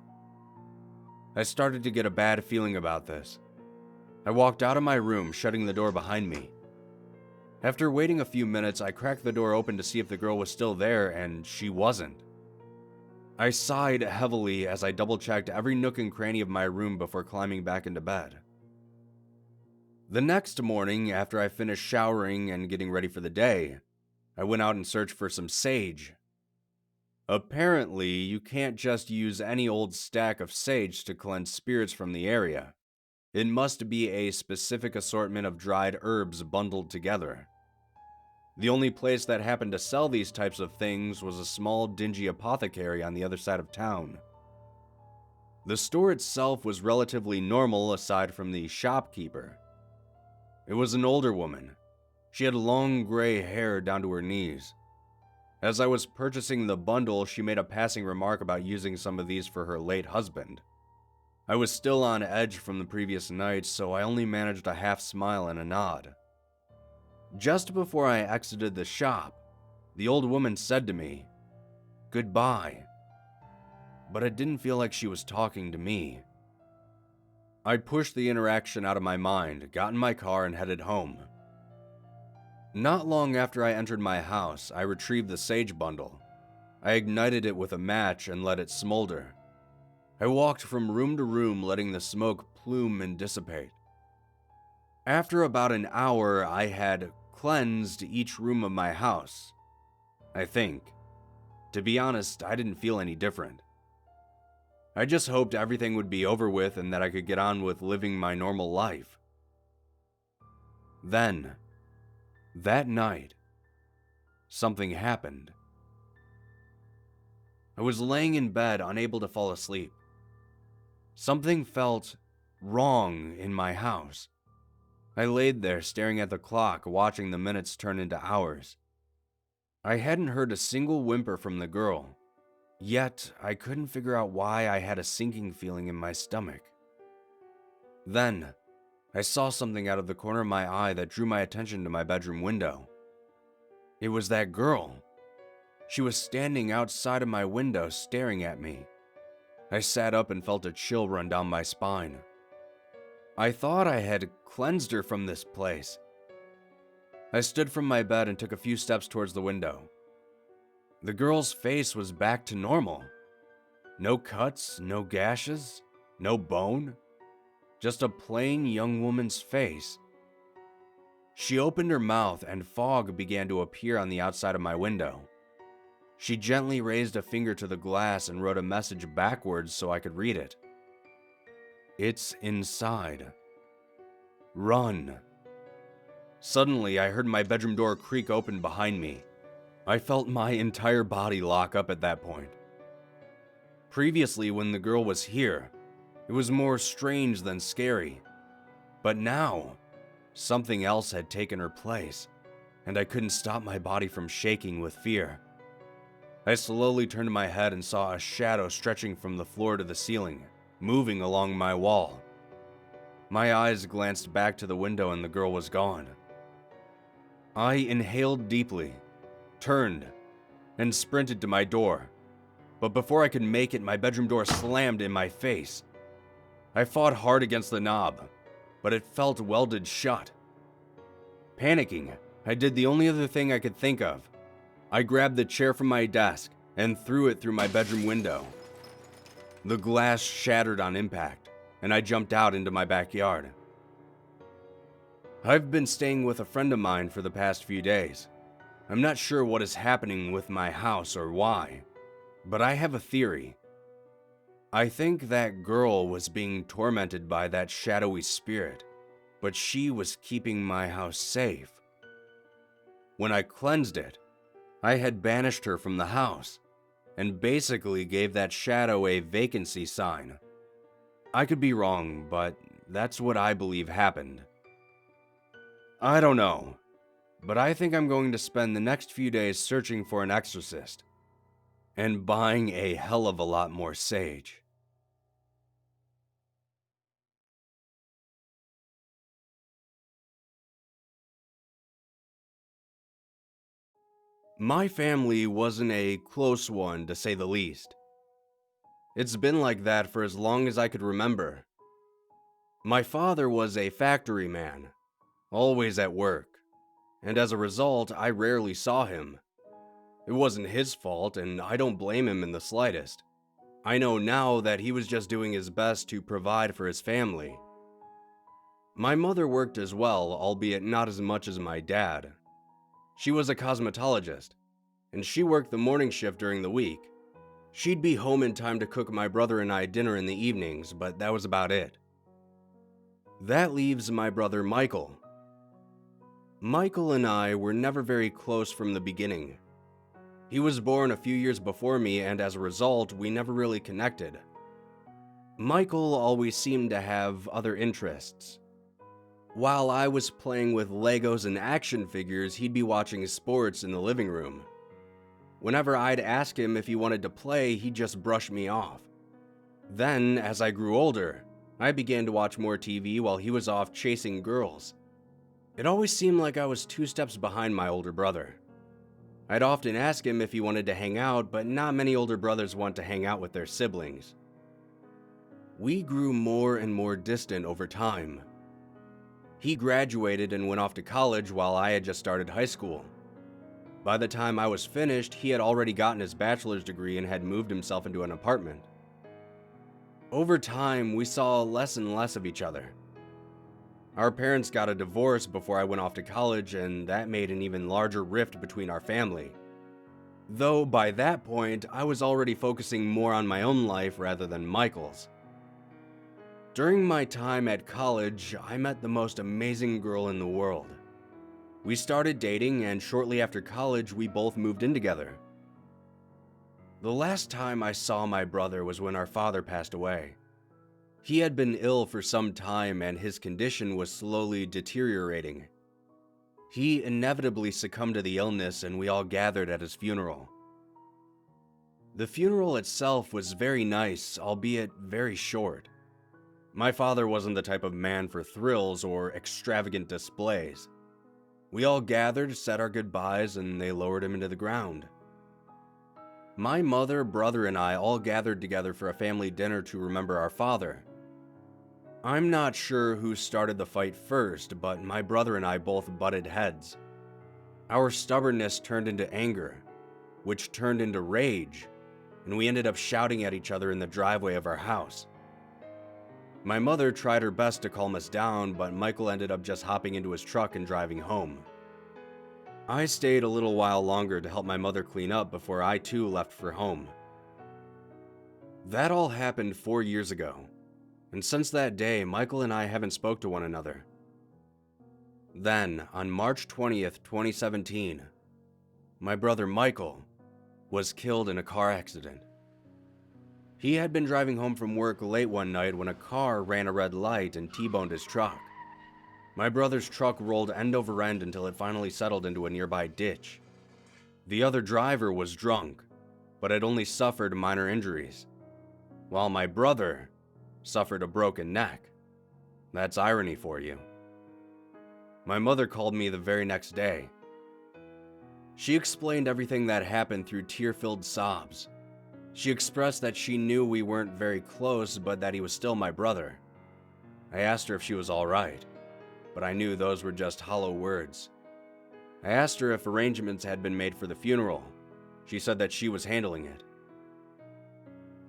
I started to get a bad feeling about this. I walked out of my room, shutting the door behind me. After waiting a few minutes, I cracked the door open to see if the girl was still there, and she wasn't. I sighed heavily as I double-checked every nook and cranny of my room before climbing back into bed. The next morning, after I finished showering and getting ready for the day, I went out and searched for some sage. Apparently, you can't just use any old stack of sage to cleanse spirits from the area. It must be a specific assortment of dried herbs bundled together. The only place that happened to sell these types of things was a small, dingy apothecary on the other side of town. The store itself was relatively normal aside from the shopkeeper. It was an older woman. She had long gray hair down to her knees. As I was purchasing the bundle, she made a passing remark about using some of these for her late husband. I was still on edge from the previous night, so I only managed a half smile and a nod. Just before I exited the shop, the old woman said to me, "Goodbye." But it didn't feel like she was talking to me. I pushed the interaction out of my mind, got in my car, and headed home. Not long after I entered my house, I retrieved the sage bundle. I ignited it with a match and let it smolder. I walked from room to room, letting the smoke plume and dissipate. After about an hour, I had cleansed each room of my house. I think. To be honest, I didn't feel any different. I just hoped everything would be over with and that I could get on with living my normal life. Then, that night, something happened. I was laying in bed, unable to fall asleep. Something felt wrong in my house. I laid there staring at the clock, watching the minutes turn into hours. I hadn't heard a single whimper from the girl, yet I couldn't figure out why I had a sinking feeling in my stomach. Then, I saw something out of the corner of my eye that drew my attention to my bedroom window. It was that girl. She was standing outside of my window staring at me. I sat up and felt a chill run down my spine. I thought I had cleansed her from this place. I stood from my bed and took a few steps towards the window. The girl's face was back to normal. No cuts, no gashes, no bone. Just a plain young woman's face. She opened her mouth and fog began to appear on the outside of my window. She gently raised a finger to the glass and wrote a message backwards so I could read it. "It's inside. Run." Suddenly, I heard my bedroom door creak open behind me. I felt my entire body lock up at that point. Previously, when the girl was here, it was more strange than scary. But now, something else had taken her place, and I couldn't stop my body from shaking with fear. I slowly turned my head and saw a shadow stretching from the floor to the ceiling, moving along my wall. My eyes glanced back to the window and the girl was gone. I inhaled deeply, turned, and sprinted to my door. But before I could make it, my bedroom door slammed in my face. I fought hard against the knob, but it felt welded shut. Panicking, I did the only other thing I could think of. I grabbed the chair from my desk and threw it through my bedroom window. The glass shattered on impact, and I jumped out into my backyard. I've been staying with a friend of mine for the past few days. I'm not sure what is happening with my house or why, but I have a theory. I think that girl was being tormented by that shadowy spirit, but she was keeping my house safe. When I cleansed it, I had banished her from the house, and basically gave that shadow a vacancy sign. I could be wrong, but that's what I believe happened. I don't know, but I think I'm going to spend the next few days searching for an exorcist, and buying a hell of a lot more sage. My family wasn't a close one, to say the least. It's been like that for as long as I could remember. My father was a factory man, always at work, and as a result, I rarely saw him. It wasn't his fault, and I don't blame him in the slightest. I know now that he was just doing his best to provide for his family. My mother worked as well, albeit not as much as my dad. She was a cosmetologist, and she worked the morning shift during the week. She'd be home in time to cook my brother and I dinner in the evenings, but that was about it. That leaves my brother Michael. Michael and I were never very close from the beginning. He was born a few years before me, and as a result, we never really connected. Michael always seemed to have other interests. While I was playing with Legos and action figures, he'd be watching sports in the living room. Whenever I'd ask him if he wanted to play, he'd just brush me off. Then, as I grew older, I began to watch more TV while he was off chasing girls. It always seemed like I was 2 steps behind my older brother. I'd often ask him if he wanted to hang out, but not many older brothers want to hang out with their siblings. We grew more and more distant over time. He graduated and went off to college while I had just started high school. By the time I was finished, he had already gotten his bachelor's degree and had moved himself into an apartment. Over time, we saw less and less of each other. Our parents got a divorce before I went off to college, and that made an even larger rift between our family. Though by that point, I was already focusing more on my own life rather than Michael's. During my time at college, I met the most amazing girl in the world. We started dating, and shortly after college, we both moved in together. The last time I saw my brother was when our father passed away. He had been ill for some time, and his condition was slowly deteriorating. He inevitably succumbed to the illness, and we all gathered at his funeral. The funeral itself was very nice, albeit very short. My father wasn't the type of man for thrills or extravagant displays. We all gathered, said our goodbyes, and they lowered him into the ground. My mother, brother, and I all gathered together for a family dinner to remember our father. I'm not sure who started the fight first, but my brother and I both butted heads. Our stubbornness turned into anger, which turned into rage, and we ended up shouting at each other in the driveway of our house. My mother tried her best to calm us down, but Michael ended up just hopping into his truck and driving home. I stayed a little while longer to help my mother clean up before I too left for home. That all happened 4 years ago, and since that day, Michael and I haven't spoke to one another. Then, on March 20th, 2017, my brother Michael was killed in a car accident. He had been driving home from work late one night when a car ran a red light and T-boned his truck. My brother's truck rolled end over end until it finally settled into a nearby ditch. The other driver was drunk, but had only suffered minor injuries, while my brother suffered a broken neck. That's irony for you. My mother called me the very next day. She explained everything that happened through tear-filled sobs. She expressed that she knew we weren't very close, but that he was still my brother. I asked her if she was all right, but I knew those were just hollow words. I asked her if arrangements had been made for the funeral. She said that she was handling it.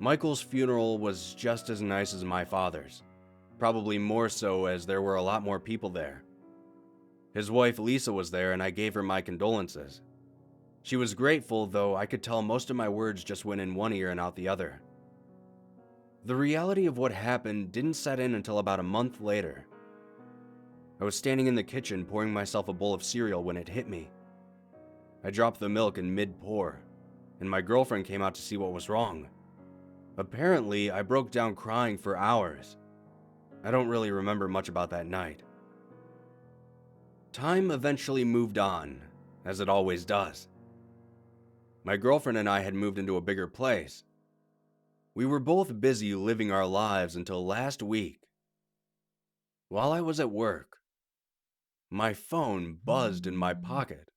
Michael's funeral was just as nice as my father's, probably more so as there were a lot more people there. His wife Lisa was there, and I gave her my condolences. She was grateful, though I could tell most of my words just went in one ear and out the other. The reality of what happened didn't set in until about a month later. I was standing in the kitchen pouring myself a bowl of cereal when it hit me. I dropped the milk in mid-pour, and my girlfriend came out to see what was wrong. Apparently, I broke down crying for hours. I don't really remember much about that night. Time eventually moved on, as it always does. My girlfriend and I had moved into a bigger place. We were both busy living our lives until last week. While I was at work, my phone buzzed in my pocket.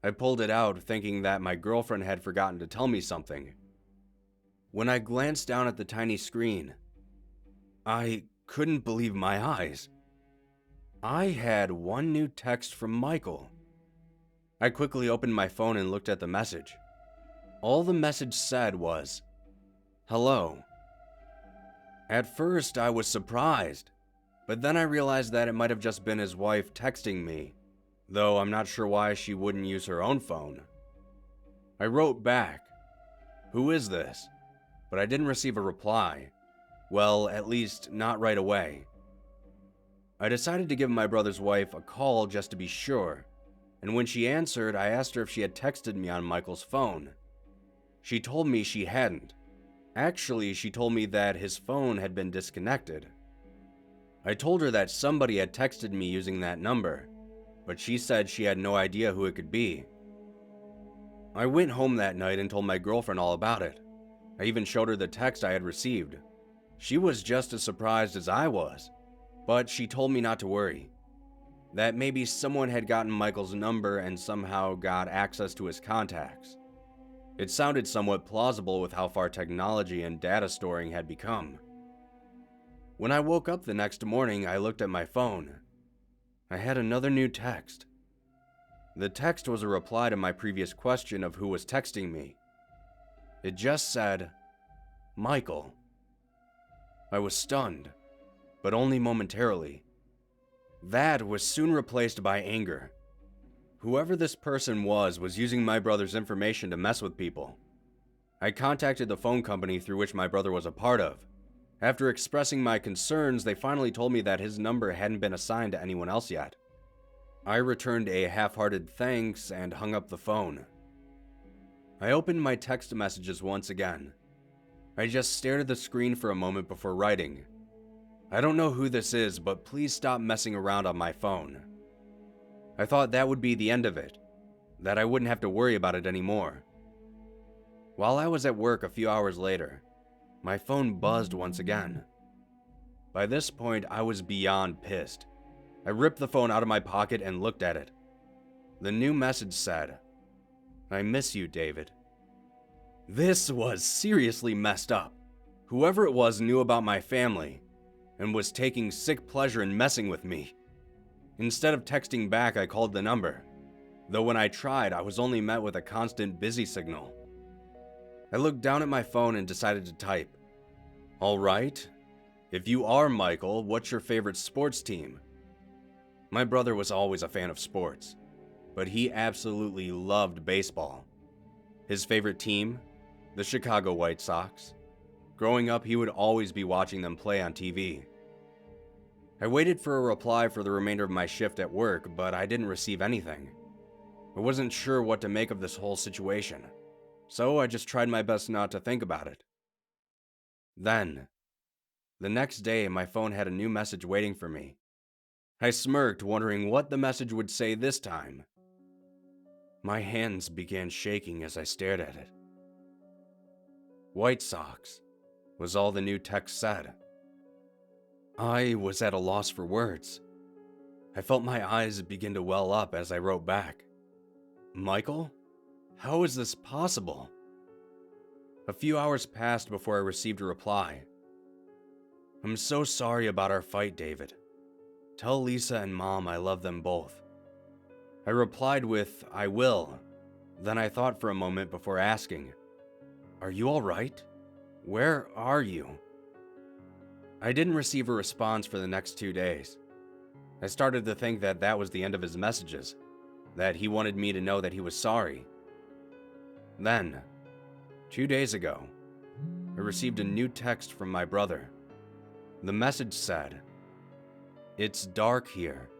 I pulled it out thinking that my girlfriend had forgotten to tell me something. When I glanced down at the tiny screen, I couldn't believe my eyes. I had one new text from Michael. I quickly opened my phone and looked at the message. All the message said was, "Hello." At first, I was surprised, but then I realized that it might have just been his wife texting me, though I'm not sure why she wouldn't use her own phone. I wrote back, "Who is this?" but I didn't receive a reply. Well, at least not right away. I decided to give my brother's wife a call just to be sure, and when she answered, I asked her if she had texted me on Michael's phone. She told me she hadn't. Actually, she told me that his phone had been disconnected. I told her that somebody had texted me using that number, but she said she had no idea who it could be. I went home that night and told my girlfriend all about it. I even showed her the text I had received. She was just as surprised as I was, but she told me not to worry. That maybe someone had gotten Michael's number and somehow got access to his contacts. It sounded somewhat plausible with how far technology and data storing had become. When I woke up the next morning, I looked at my phone. I had another new text. The text was a reply to my previous question of who was texting me. It just said, Michael. I was stunned, but only momentarily. That was soon replaced by anger. Whoever this person was using my brother's information to mess with people. I contacted the phone company through which my brother was a part of. After expressing my concerns, they finally told me that his number hadn't been assigned to anyone else yet. I returned a half-hearted thanks and hung up the phone. I opened my text messages once again. I just stared at the screen for a moment before writing, I don't know who this is, but please stop messing around on my phone. I thought that would be the end of it, that I wouldn't have to worry about it anymore. While I was at work a few hours later, my phone buzzed once again. By this point, I was beyond pissed. I ripped the phone out of my pocket and looked at it. The new message said, I miss you, David. This was seriously messed up. Whoever it was knew about my family and was taking sick pleasure in messing with me. Instead of texting back, I called the number. Though when I tried, I was only met with a constant busy signal. I looked down at my phone and decided to type, All right, if you are Michael, what's your favorite sports team? My brother was always a fan of sports, but he absolutely loved baseball. His favorite team? The Chicago White Sox. Growing up, he would always be watching them play on TV. I waited for a reply for the remainder of my shift at work, but I didn't receive anything. I wasn't sure what to make of this whole situation, so I just tried my best not to think about it. Then, the next day, my phone had a new message waiting for me. I smirked, wondering what the message would say this time. My hands began shaking as I stared at it. White Sox was all the new text said. I was at a loss for words. I felt my eyes begin to well up as I wrote back. Michael? How is this possible? A few hours passed before I received a reply. I'm so sorry about our fight, David. Tell Lisa and Mom I love them both. I replied with, I will. Then I thought for a moment before asking, Are you all right? Where are you? I didn't receive a response for the next 2 days. I started to think that that was the end of his messages, that he wanted me to know that he was sorry. Then, 2 days ago, I received a new text from my brother. The message said, It's dark here.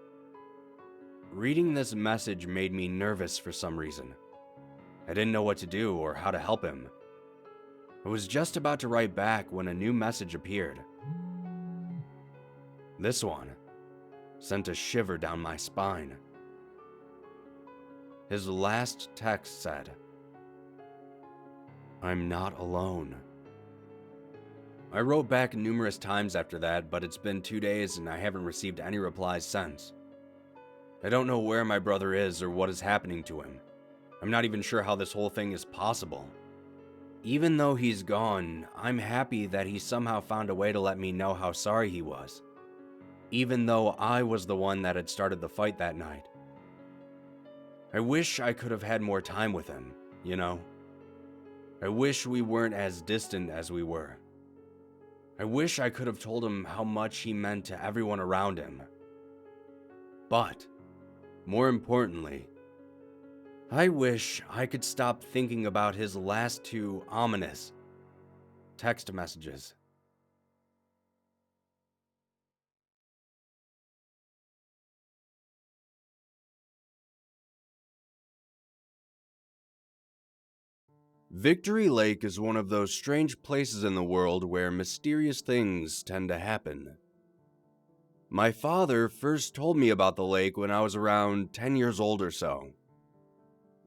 Reading this message made me nervous for some reason. I didn't know what to do or how to help him. I was just about to write back when a new message appeared. This one sent a shiver down my spine. His last text said, I'm not alone. I wrote back numerous times after that, but it's been 2 days and I haven't received any replies since. I don't know where my brother is or what is happening to him. I'm not even sure how this whole thing is possible. Even though he's gone, I'm happy that he somehow found a way to let me know how sorry he was. Even though I was the one that had started the fight that night. I wish I could have had more time with him, you know? I wish we weren't as distant as we were. I wish I could have told him how much he meant to everyone around him. But, more importantly, I wish I could stop thinking about his last 2 ominous text messages. Victory Lake is one of those strange places in the world where mysterious things tend to happen. My father first told me about the lake when I was around 10 years old or so.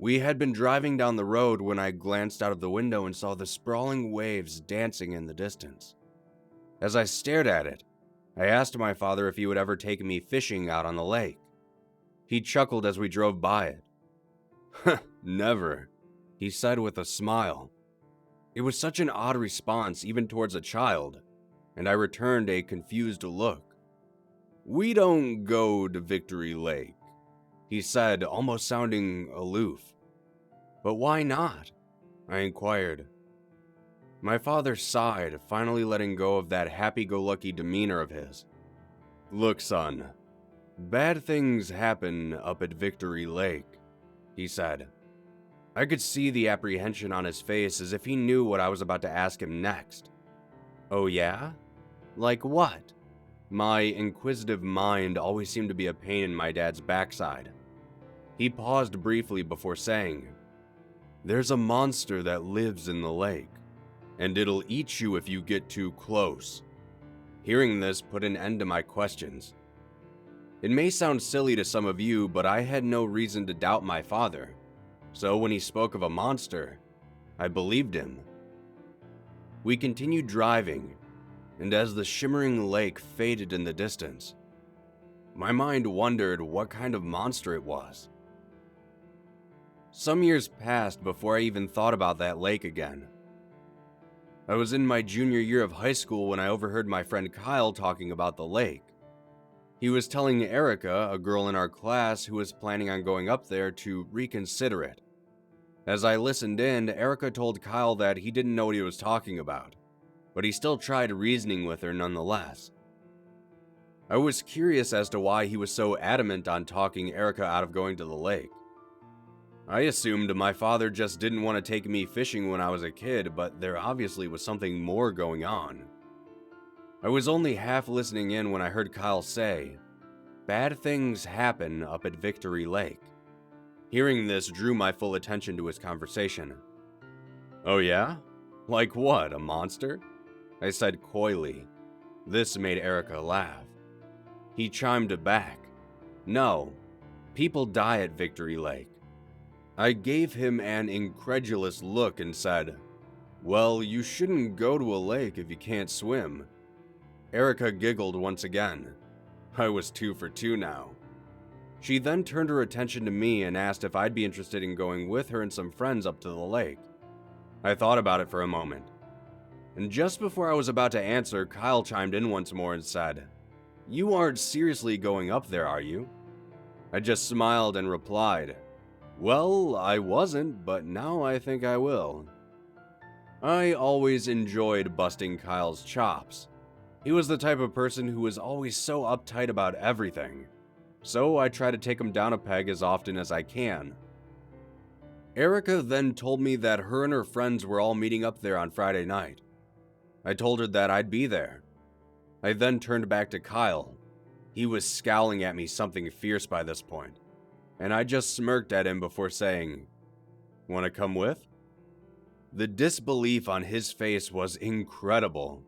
We had been driving down the road when I glanced out of the window and saw the sprawling waves dancing in the distance. As I stared at it, I asked my father if he would ever take me fishing out on the lake. He chuckled as we drove by it. Never, he said with a smile. It was such an odd response even towards a child, and I returned a confused look. We don't go to Victory Lake, he said, almost sounding aloof. But why not? I inquired. My father sighed, finally letting go of that happy-go-lucky demeanor of his. Look, son, bad things happen up at Victory Lake, he said. I could see the apprehension on his face as if he knew what I was about to ask him next. Oh yeah? Like what? My inquisitive mind always seemed to be a pain in my dad's backside. He paused briefly before saying, There's a monster that lives in the lake, and it'll eat you if you get too close. Hearing this put an end to my questions. It may sound silly to some of you, but I had no reason to doubt my father. So when he spoke of a monster, I believed him. We continued driving, and as the shimmering lake faded in the distance, my mind wondered what kind of monster it was. Some years passed before I even thought about that lake again. I was in my junior year of high school when I overheard my friend Kyle talking about the lake. He was telling Erica, a girl in our class who was planning on going up there, to reconsider it. As I listened in, Erica told Kyle that he didn't know what he was talking about, but he still tried reasoning with her nonetheless. I was curious as to why he was so adamant on talking Erica out of going to the lake. I assumed my father just didn't want to take me fishing when I was a kid, but there obviously was something more going on. I was only half listening in when I heard Kyle say, "Bad things happen up at Victory Lake." Hearing this drew my full attention to his conversation. Oh yeah? Like what, a monster? I said coyly. This made Erica laugh. He chimed back. No, people die at Victory Lake. I gave him an incredulous look and said, Well, you shouldn't go to a lake if you can't swim. Erica giggled once again. I was 2 for 2 now. She then turned her attention to me and asked if I'd be interested in going with her and some friends up to the lake. I thought about it for a moment. And just before I was about to answer, Kyle chimed in once more and said, You aren't seriously going up there, are you? I just smiled and replied, Well, I wasn't, but now I think I will. I always enjoyed busting Kyle's chops. He was the type of person who was always so uptight about everything, so I try to take him down a peg as often as I can. Erica then told me that her and her friends were all meeting up there on Friday night. I told her that I'd be there. I then turned back to Kyle. He was scowling at me something fierce by this point, and I just smirked at him before saying, "Want to come with?" The disbelief on his face was incredible.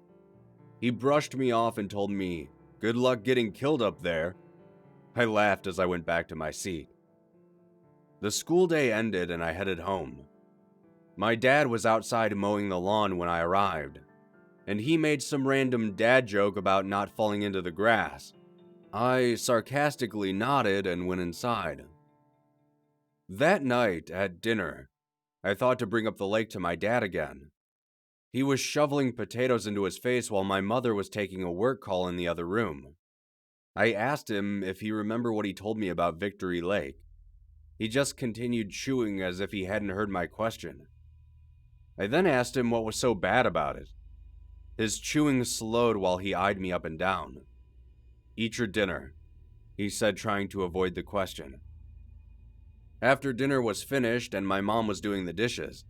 He brushed me off and told me, "Good luck getting killed up there." I laughed as I went back to my seat. The school day ended and I headed home. My dad was outside mowing the lawn when I arrived, and he made some random dad joke about not falling into the grass. I sarcastically nodded and went inside. That night, at dinner, I thought to bring up the lake to my dad again. He was shoveling potatoes into his face while my mother was taking a work call in the other room. I asked him if he remembered what he told me about Victory Lake. He just continued chewing as if he hadn't heard my question. I then asked him what was so bad about it. His chewing slowed while he eyed me up and down. "Eat your dinner," he said, trying to avoid the question. After dinner was finished and my mom was doing the dishes,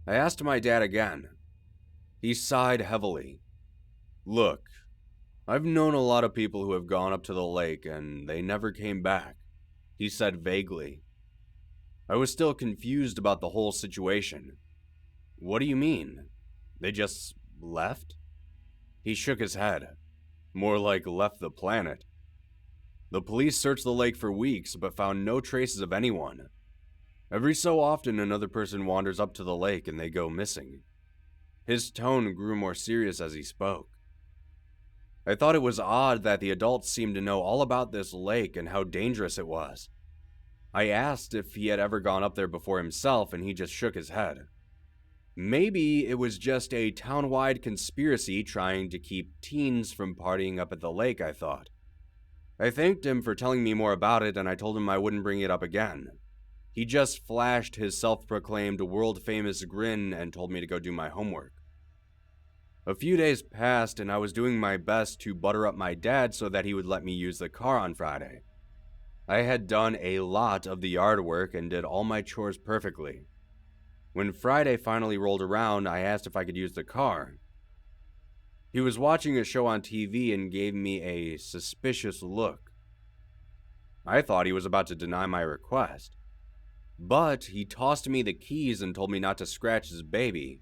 I asked my dad again. He sighed heavily. "Look, I've known a lot of people who have gone up to the lake and they never came back," he said vaguely. I was still confused about the whole situation. "What do you mean? They just left?" He shook his head. "More like left the planet. The police searched the lake for weeks but found no traces of anyone. Every so often, another person wanders up to the lake and they go missing. His tone grew more serious as he spoke. I thought it was odd that the adults seemed to know all about this lake and how dangerous it was. I asked if he had ever gone up there before himself, and he just shook his head. Maybe it was just a town-wide conspiracy trying to keep teens from partying up at the lake, I thought. I thanked him for telling me more about it, and I told him I wouldn't bring it up again. He just flashed his self-proclaimed world-famous grin and told me to go do my homework. A few days passed, and I was doing my best to butter up my dad so that he would let me use the car on Friday. I had done a lot of the yard work and did all my chores perfectly. When Friday finally rolled around, I asked if I could use the car. He was watching a show on TV and gave me a suspicious look. I thought he was about to deny my request, but he tossed me the keys and told me not to scratch his baby.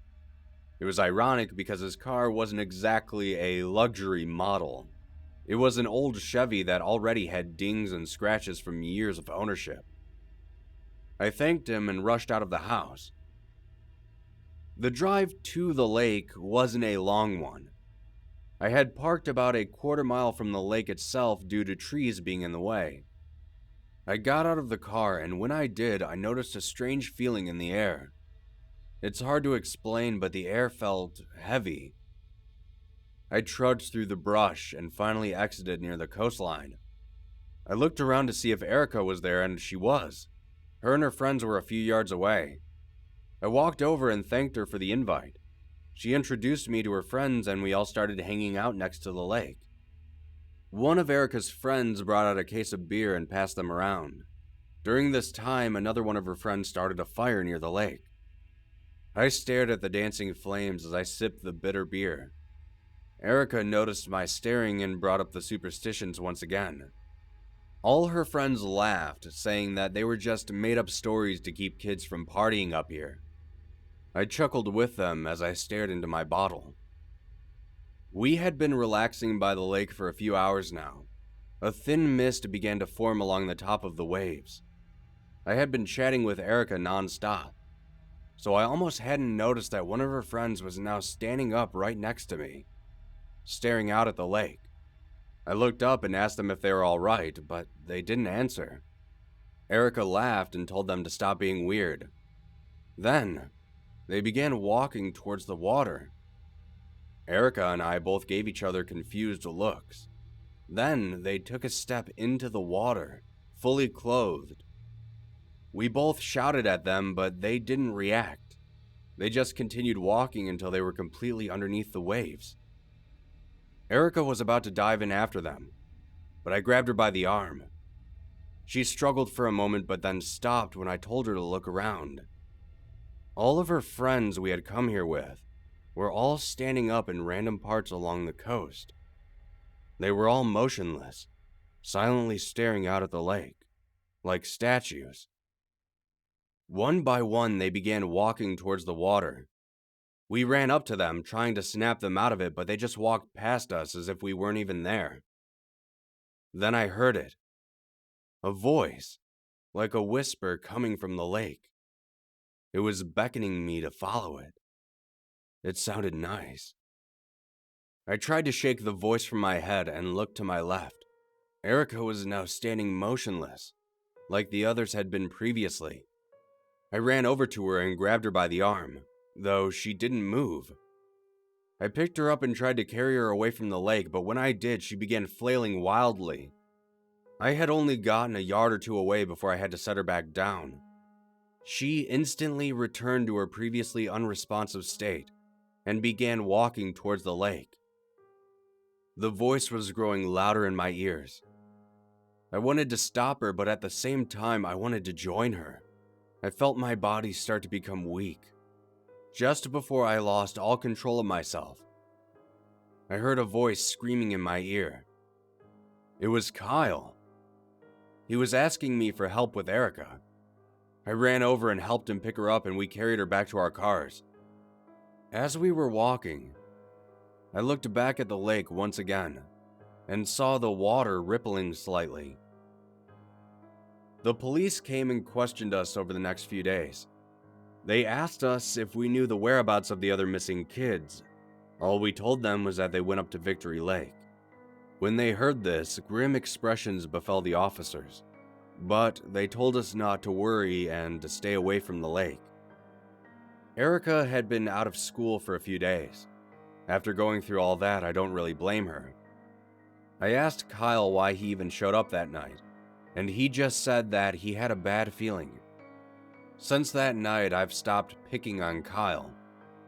It was ironic because his car wasn't exactly a luxury model. It was an old Chevy that already had dings and scratches from years of ownership. I thanked him and rushed out of the house. The drive to the lake wasn't a long one. I had parked about a quarter mile from the lake itself due to trees being in the way. I got out of the car, and when I did, I noticed a strange feeling in the air. It's hard to explain, but the air felt heavy. I trudged through the brush and finally exited near the coastline. I looked around to see if Erica was there, and she was. Her and her friends were a few yards away. I walked over and thanked her for the invite. She introduced me to her friends, and we all started hanging out next to the lake. One of Erica's friends brought out a case of beer and passed them around. During this time, another one of her friends started a fire near the lake. I stared at the dancing flames as I sipped the bitter beer. Erica noticed my staring and brought up the superstitions once again. All her friends laughed, saying that they were just made-up stories to keep kids from partying up here. I chuckled with them as I stared into my bottle. We had been relaxing by the lake for a few hours now. A thin mist began to form along the top of the waves. I had been chatting with Erica non-stop, so I almost hadn't noticed that one of her friends was now standing up right next to me, staring out at the lake. I looked up and asked them if they were all right, but they didn't answer. Erica laughed and told them to stop being weird. Then, they began walking towards the water. Erica and I both gave each other confused looks. Then, they took a step into the water, fully clothed. We both shouted at them, but they didn't react. They just continued walking until they were completely underneath the waves. Erica was about to dive in after them, but I grabbed her by the arm. She struggled for a moment but then stopped when I told her to look around. All of her friends we had come here with were all standing up in random parts along the coast. They were all motionless, silently staring out at the lake, like statues. One by one, they began walking towards the water. We ran up to them, trying to snap them out of it, but they just walked past us as if we weren't even there. Then I heard it. A voice, like a whisper coming from the lake. It was beckoning me to follow it. It sounded nice. I tried to shake the voice from my head and looked to my left. Erica was now standing motionless, like the others had been previously. I ran over to her and grabbed her by the arm, though she didn't move. I picked her up and tried to carry her away from the lake, but when I did, she began flailing wildly. I had only gotten a yard or two away before I had to set her back down. She instantly returned to her previously unresponsive state and began walking towards the lake. The voice was growing louder in my ears. I wanted to stop her, but at the same time, I wanted to join her. I felt my body start to become weak. Just before I lost all control of myself, I heard a voice screaming in my ear. It was Kyle. He was asking me for help with Erica. I ran over and helped him pick her up, and we carried her back to our cars. As we were walking, I looked back at the lake once again and saw the water rippling slightly. The police came and questioned us over the next few days. They asked us if we knew the whereabouts of the other missing kids. All we told them was that they went up to Victory Lake. When they heard this, grim expressions befell the officers, but they told us not to worry and to stay away from the lake. Erica had been out of school for a few days. After going through all that, I don't really blame her. I asked Kyle why he even showed up that night, and he just said that he had a bad feeling. Since that night, I've stopped picking on Kyle.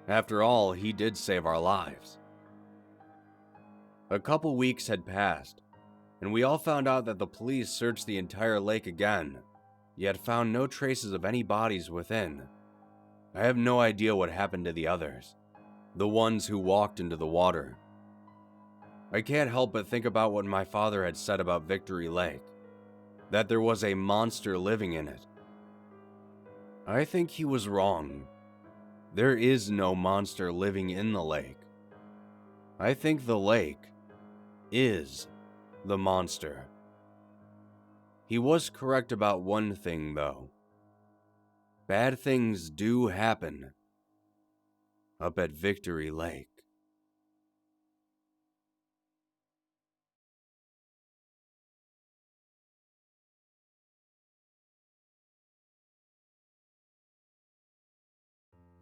After all, he did save our lives. A couple weeks had passed, and we all found out that the police searched the entire lake again, yet found no traces of any bodies within. I have no idea what happened to the others, the ones who walked into the water. I can't help but think about what my father had said about Victory Lake, that there was a monster living in it. I think he was wrong. There is no monster living in the lake. I think the lake is the monster. He was correct about one thing, though. Bad things do happen up at Victory Lake.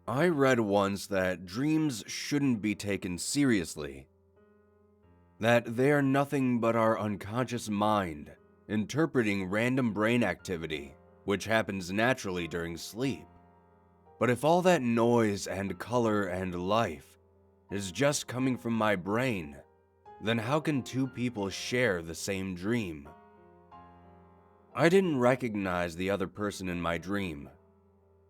I read once that dreams shouldn't be taken seriously, that they are nothing but our unconscious mind interpreting random brain activity, which happens naturally during sleep. But if all that noise and color and life is just coming from my brain, then how can two people share the same dream? I didn't recognize the other person in my dream,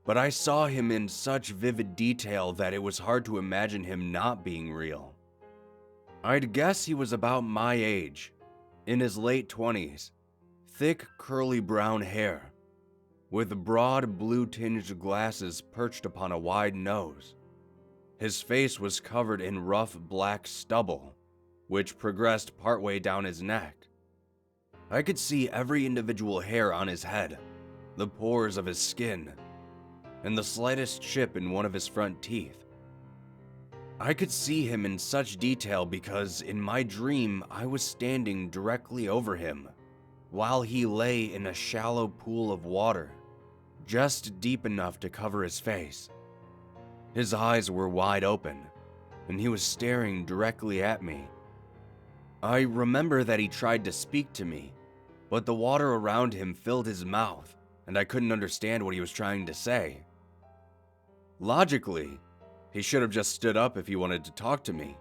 but I saw him in such vivid detail that it was hard to imagine him not being real. I'd guess he was about my age, in his late 20s, thick curly brown hair, with broad blue-tinged glasses perched upon a wide nose. His face was covered in rough black stubble, which progressed partway down his neck. I could see every individual hair on his head, the pores of his skin, and the slightest chip in one of his front teeth. I could see him in such detail because in my dream I was standing directly over him, while he lay in a shallow pool of water, just deep enough to cover his face. His eyes were wide open, and he was staring directly at me. I remember that he tried to speak to me, but the water around him filled his mouth, and I couldn't understand what he was trying to say. Logically, he should have just stood up if he wanted to talk to me,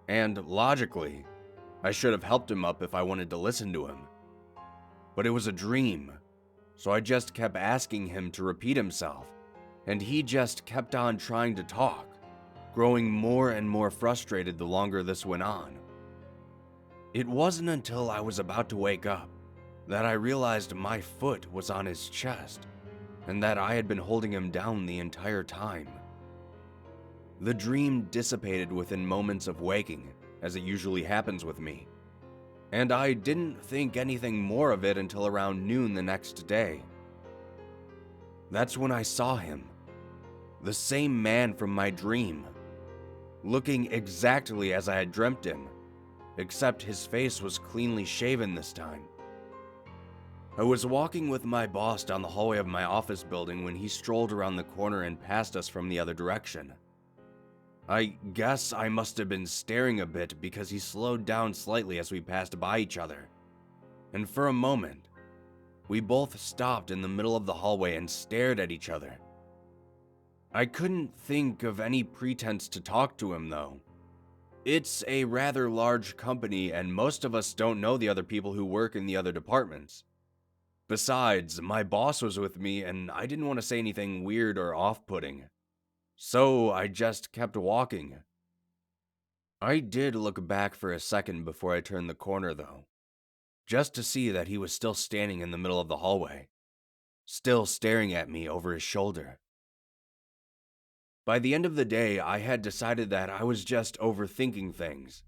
and logically, I should have helped him up if I wanted to listen to him. But it was a dream, so I just kept asking him to repeat himself, and he just kept on trying to talk, growing more and more frustrated the longer this went on. It wasn't until I was about to wake up that I realized my foot was on his chest, and that I had been holding him down the entire time. The dream dissipated within moments of waking, as it usually happens with me, and I didn't think anything more of it until around noon the next day. That's when I saw him, the same man from my dream, looking exactly as I had dreamt him, except his face was cleanly shaven this time. I was walking with my boss down the hallway of my office building when he strolled around the corner and passed us from the other direction. I guess I must have been staring a bit because he slowed down slightly as we passed by each other, and for a moment, we both stopped in the middle of the hallway and stared at each other. I couldn't think of any pretense to talk to him, though. It's a rather large company, and most of us don't know the other people who work in the other departments. Besides, my boss was with me, and I didn't want to say anything weird or off-putting. So I just kept walking. I did look back for a second before I turned the corner, though, just to see that he was still standing in the middle of the hallway, still staring at me over his shoulder. By the end of the day, I had decided that I was just overthinking things.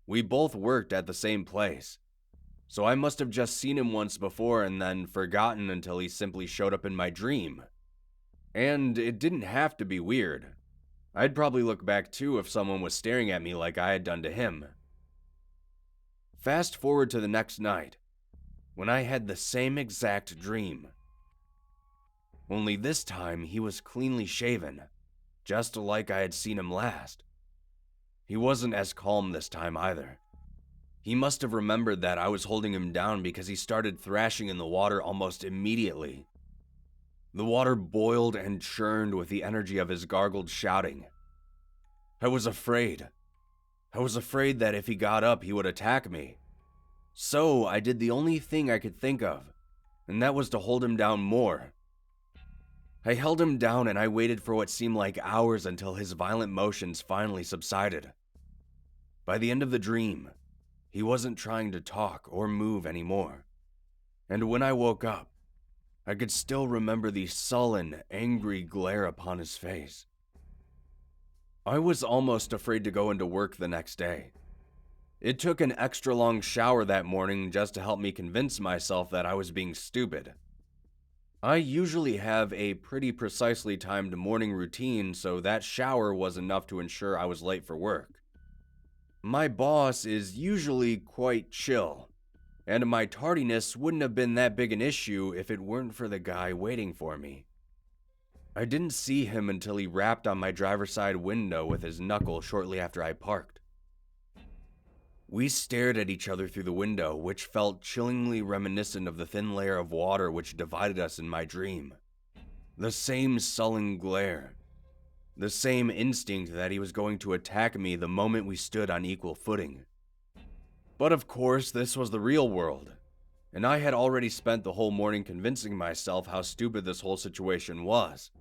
We both worked at the same place, so I must have just seen him once before and then forgotten until he simply showed up in my dream. And it didn't have to be weird. I'd probably look back too if someone was staring at me like I had done to him. Fast forward to the next night, when I had the same exact dream. Only this time he was cleanly shaven, just like I had seen him last. He wasn't as calm this time either. He must have remembered that I was holding him down because he started thrashing in the water almost immediately. The water boiled and churned with the energy of his gargled shouting. I was afraid. I was afraid that if he got up, he would attack me. So I did the only thing I could think of, and that was to hold him down more. I held him down and I waited for what seemed like hours until his violent motions finally subsided. By the end of the dream, he wasn't trying to talk or move anymore. And when I woke up, I could still remember the sullen, angry glare upon his face. I was almost afraid to go into work the next day. It took an extra long shower that morning just to help me convince myself that I was being stupid. I usually have a pretty precisely timed morning routine, so that shower was enough to ensure I was late for work. My boss is usually quite chill, and my tardiness wouldn't have been that big an issue if it weren't for the guy waiting for me. I didn't see him until he rapped on my driver's side window with his knuckle shortly after I parked. We stared at each other through the window, which felt chillingly reminiscent of the thin layer of water which divided us in my dream. The same sullen glare. The same instinct that he was going to attack me the moment we stood on equal footing. But of course, this was the real world, and I had already spent the whole morning convincing myself how stupid this whole situation was.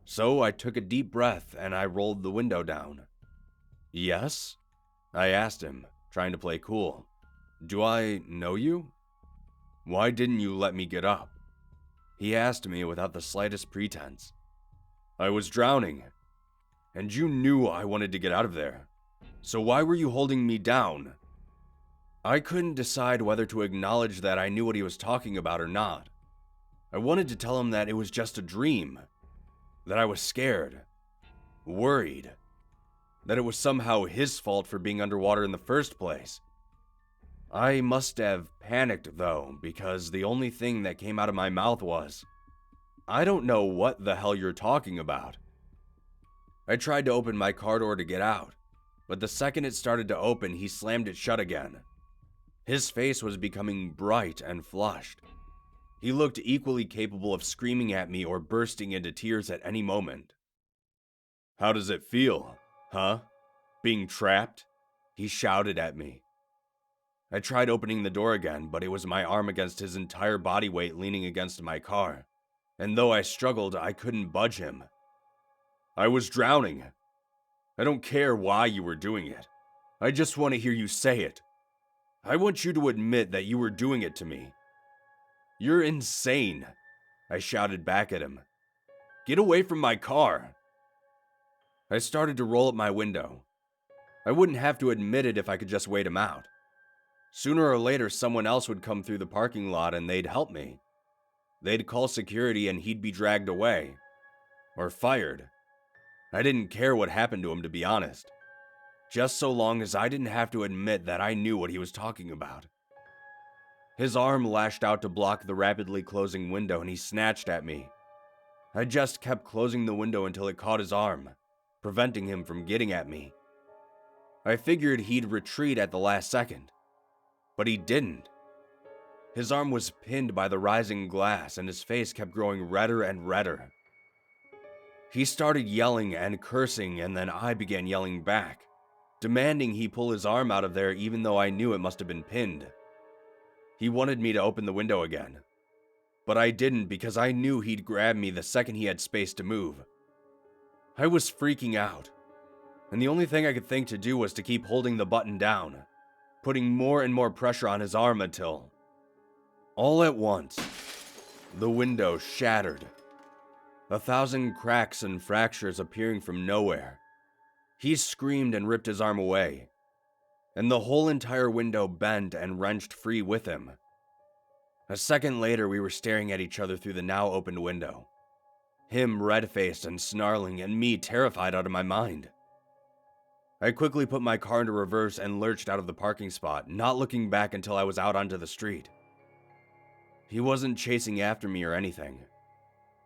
So I took a deep breath and I rolled the window down. "Yes?" I asked him, trying to play cool. "Do I know you? Why didn't you let me get up?" He asked me without the slightest pretense. "I was drowning, and you knew I wanted to get out of there. So why were you holding me down?" I couldn't decide whether to acknowledge that I knew what he was talking about or not. I wanted to tell him that it was just a dream, that I was scared, worried, that it was somehow his fault for being underwater in the first place. I must have panicked though, because the only thing that came out of my mouth was, "I don't know what the hell you're talking about." I tried to open my car door to get out, but the second it started to open, he slammed it shut again. His face was becoming bright and flushed. He looked equally capable of screaming at me or bursting into tears at any moment. "How does it feel, huh? Being trapped?" he shouted at me. I tried opening the door again, but it was my arm against his entire body weight leaning against my car, and though I struggled, I couldn't budge him. "I was drowning. I don't care why you were doing it. I just want to hear you say it. I want you to admit that you were doing it to me." "You're insane," I shouted back at him. "Get away from my car." I started to roll up my window. I wouldn't have to admit it if I could just wait him out. Sooner or later, someone else would come through the parking lot and they'd help me. They'd call security and he'd be dragged away. Or fired. I didn't care what happened to him, to be honest. Just so long as I didn't have to admit that I knew what he was talking about. His arm lashed out to block the rapidly closing window and he snatched at me. I just kept closing the window until it caught his arm, preventing him from getting at me. I figured he'd retreat at the last second, but he didn't. His arm was pinned by the rising glass and his face kept growing redder and redder. He started yelling and cursing and then I began yelling back, demanding he pull his arm out of there even though I knew it must have been pinned. He wanted me to open the window again, but I didn't because I knew he'd grab me the second he had space to move. I was freaking out, and the only thing I could think to do was to keep holding the button down, putting more and more pressure on his arm until, all at once, the window shattered. 1,000 cracks and fractures appearing from nowhere. He screamed and ripped his arm away. and the whole entire window bent and wrenched free with him. A second later, we were staring at each other through the now opened window. Him red-faced and snarling, and me terrified out of my mind. I quickly put my car into reverse and lurched out of the parking spot, not looking back until I was out onto the street. He wasn't chasing after me or anything.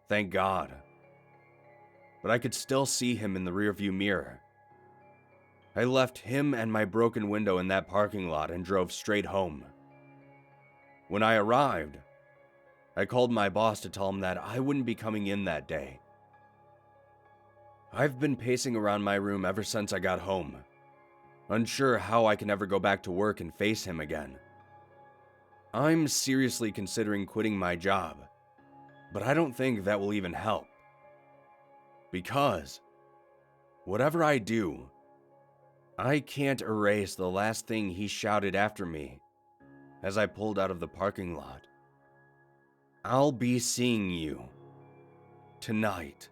Thank God. But I could still see him in the rearview mirror. I left him and my broken window in that parking lot and drove straight home. When I arrived, I called my boss to tell him that I wouldn't be coming in that day. I've been pacing around my room ever since I got home, unsure how I can ever go back to work and face him again. I'm seriously considering quitting my job, but I don't think that will even help. Because, whatever I do, I can't erase the last thing he shouted after me as I pulled out of the parking lot. I'll be seeing you tonight.